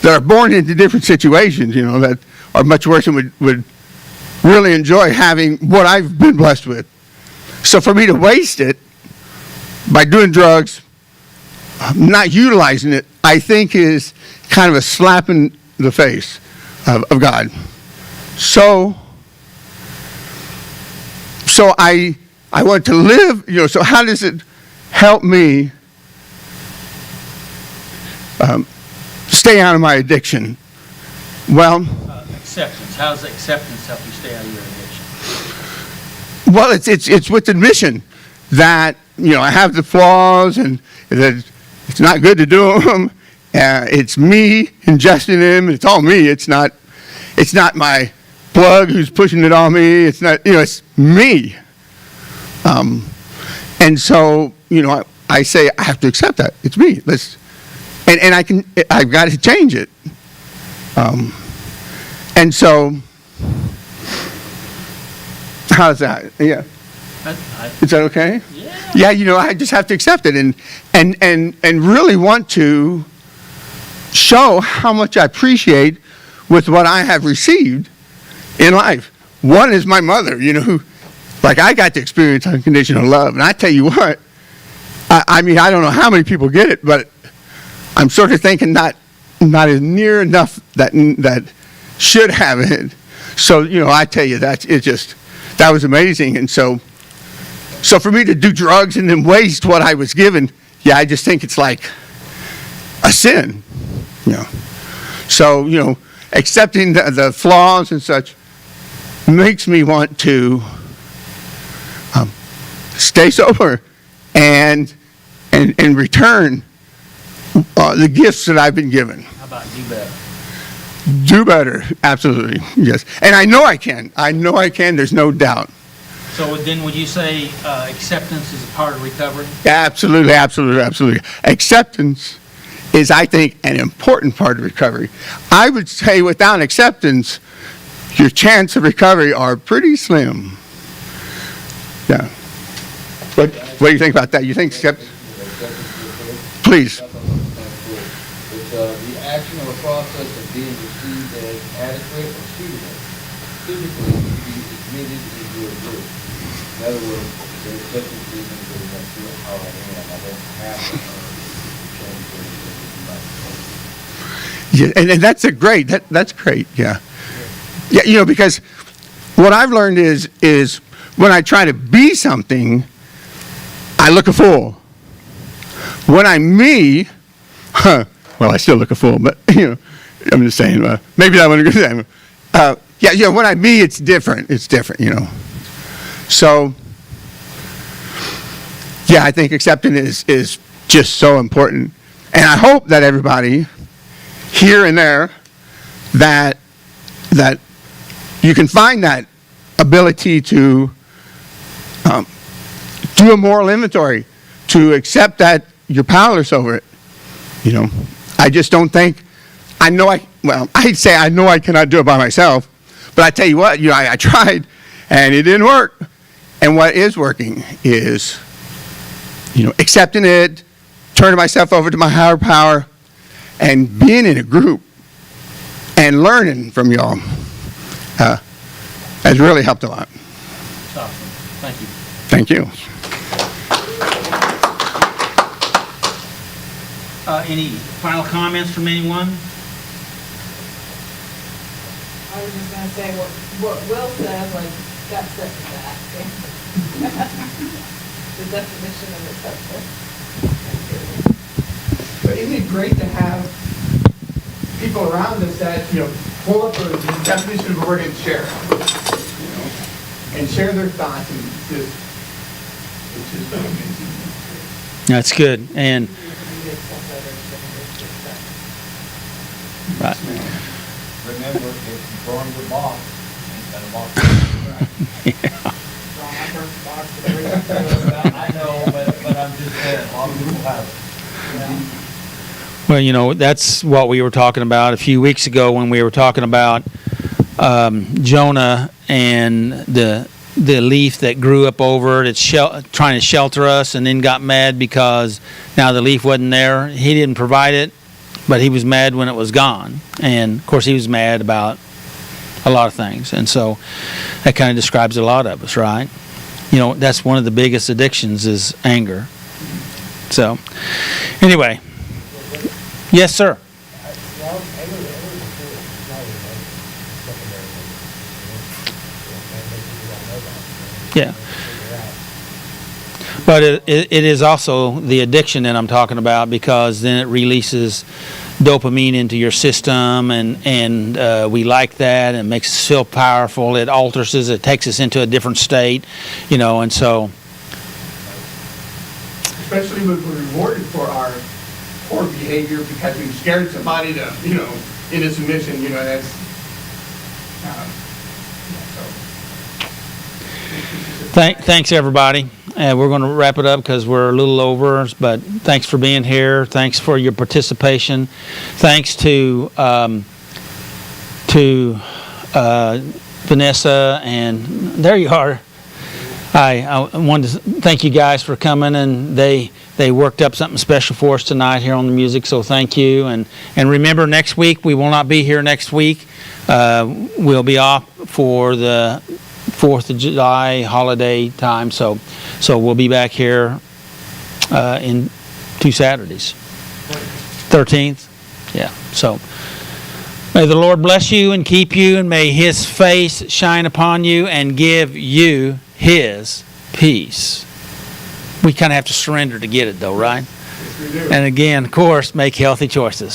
are born into different situations, you know, that are much worse and would really enjoy having what I've been blessed with. So for me to waste it by doing drugs, not utilizing it, I think is kind of a slap in the face of God. So I want to live, you know, so how does it help me stay out of my addiction? Well, Acceptance. How does acceptance help you stay out of your addiction? well, it's with admission that, you know, I have the flaws and that it's not good to do them. It's me ingesting them. It's all me. It's not my plug who's pushing it on me. It's not, you know, it's me. And so, you know, I say I have to accept that. It's me. And I've got to change it. And so, how's that? Yeah. Is that okay? Yeah. Yeah, you know, I just have to accept it and really want to show how much I appreciate with what I have received in life. One is my mother, you know, who, like, I got to experience unconditional love. And I tell you what, I mean, I don't know how many people get it, but I'm sort of thinking not as near enough that should have it. So, you know, I tell you, that was amazing. And so for me to do drugs and then waste what I was given, yeah, I just think it's like a sin, you know. So, you know, accepting the flaws and such makes me want to stay sober and return the gifts that I've been given. How about do better? Do better, absolutely, yes. And I know I can. There's no doubt. So then would you say acceptance is a part of recovery? Absolutely. Acceptance is, I think, an important part of recovery. I would say without acceptance, your chance of recovery are pretty slim. Yeah. What do you think about that? You think acceptance? Please. It's the action or process of being received as adequate or suitable, physically to be admitted into a group. In other words, the acceptance isn't because I feel how I am. I don't have to change anything. Yeah, and that's that's great, yeah. Yeah, you know, because what I've learned is when I try to be something, I look a fool. When I'm me, well, I still look a fool, but, you know, I'm just saying, maybe that wasn't a good thing. Yeah, when I'm me, it's different. It's different, you know. So, yeah, I think acceptance is just so important. And I hope that everybody here and there, that you can find that ability to do a moral inventory, to accept that you're powerless over it. You know, I just don't think, I'd say I know I cannot do it by myself, but I tell you what, you know, I tried and it didn't work. And what is working is, you know, accepting it, turning myself over to my higher power, and being in a group and learning from y'all has really helped a lot. That's awesome. Thank you. Thank you. Any final comments from anyone? I was just gonna say what Will said, like, that sets it back. The definition of acceptance. But isn't it great to have people around us that, you know, pull up the definition of a word and share, you know, and share their thoughts, and it's just amazing. That's good. And right. remember, if you burn your box, instead of box. John, I burnt the box for 3 weeks ago. I know, but I'm just saying, a lot of people have it. Well, you know, that's what we were talking about a few weeks ago when we were talking about Jonah and the leaf that grew up over it. It's trying to shelter us, and then got mad because now the leaf wasn't there. He didn't provide it, but he was mad when it was gone. And, of course, he was mad about a lot of things. And so that kind of describes a lot of us, right? You know, that's one of the biggest addictions is anger. So, anyway. Yes, sir. Yeah. But it is also the addiction that I'm talking about, because then it releases dopamine into your system, and we like that, and it makes us feel powerful. It alters us. It takes us into a different state, you know, and so. Especially when we're rewarded for our poor behavior because we've scared somebody to, you know, into submission, you know, that's, Thanks, everybody. We're going to wrap it up because we're a little over, but thanks for being here. Thanks for your participation. Thanks to Vanessa, and there you are. I wanted to thank you guys for coming, and they worked up something special for us tonight here on the music, so thank you. And remember, next week, we will not be here next week. We'll be off for the 4th of July holiday time, so we'll be back here in 2 Saturdays. 13th? Yeah, so may the Lord bless you and keep you, and may His face shine upon you and give you His peace. We kind of have to surrender to get it, though, right? yes, we do. And again, of course, make healthy choices.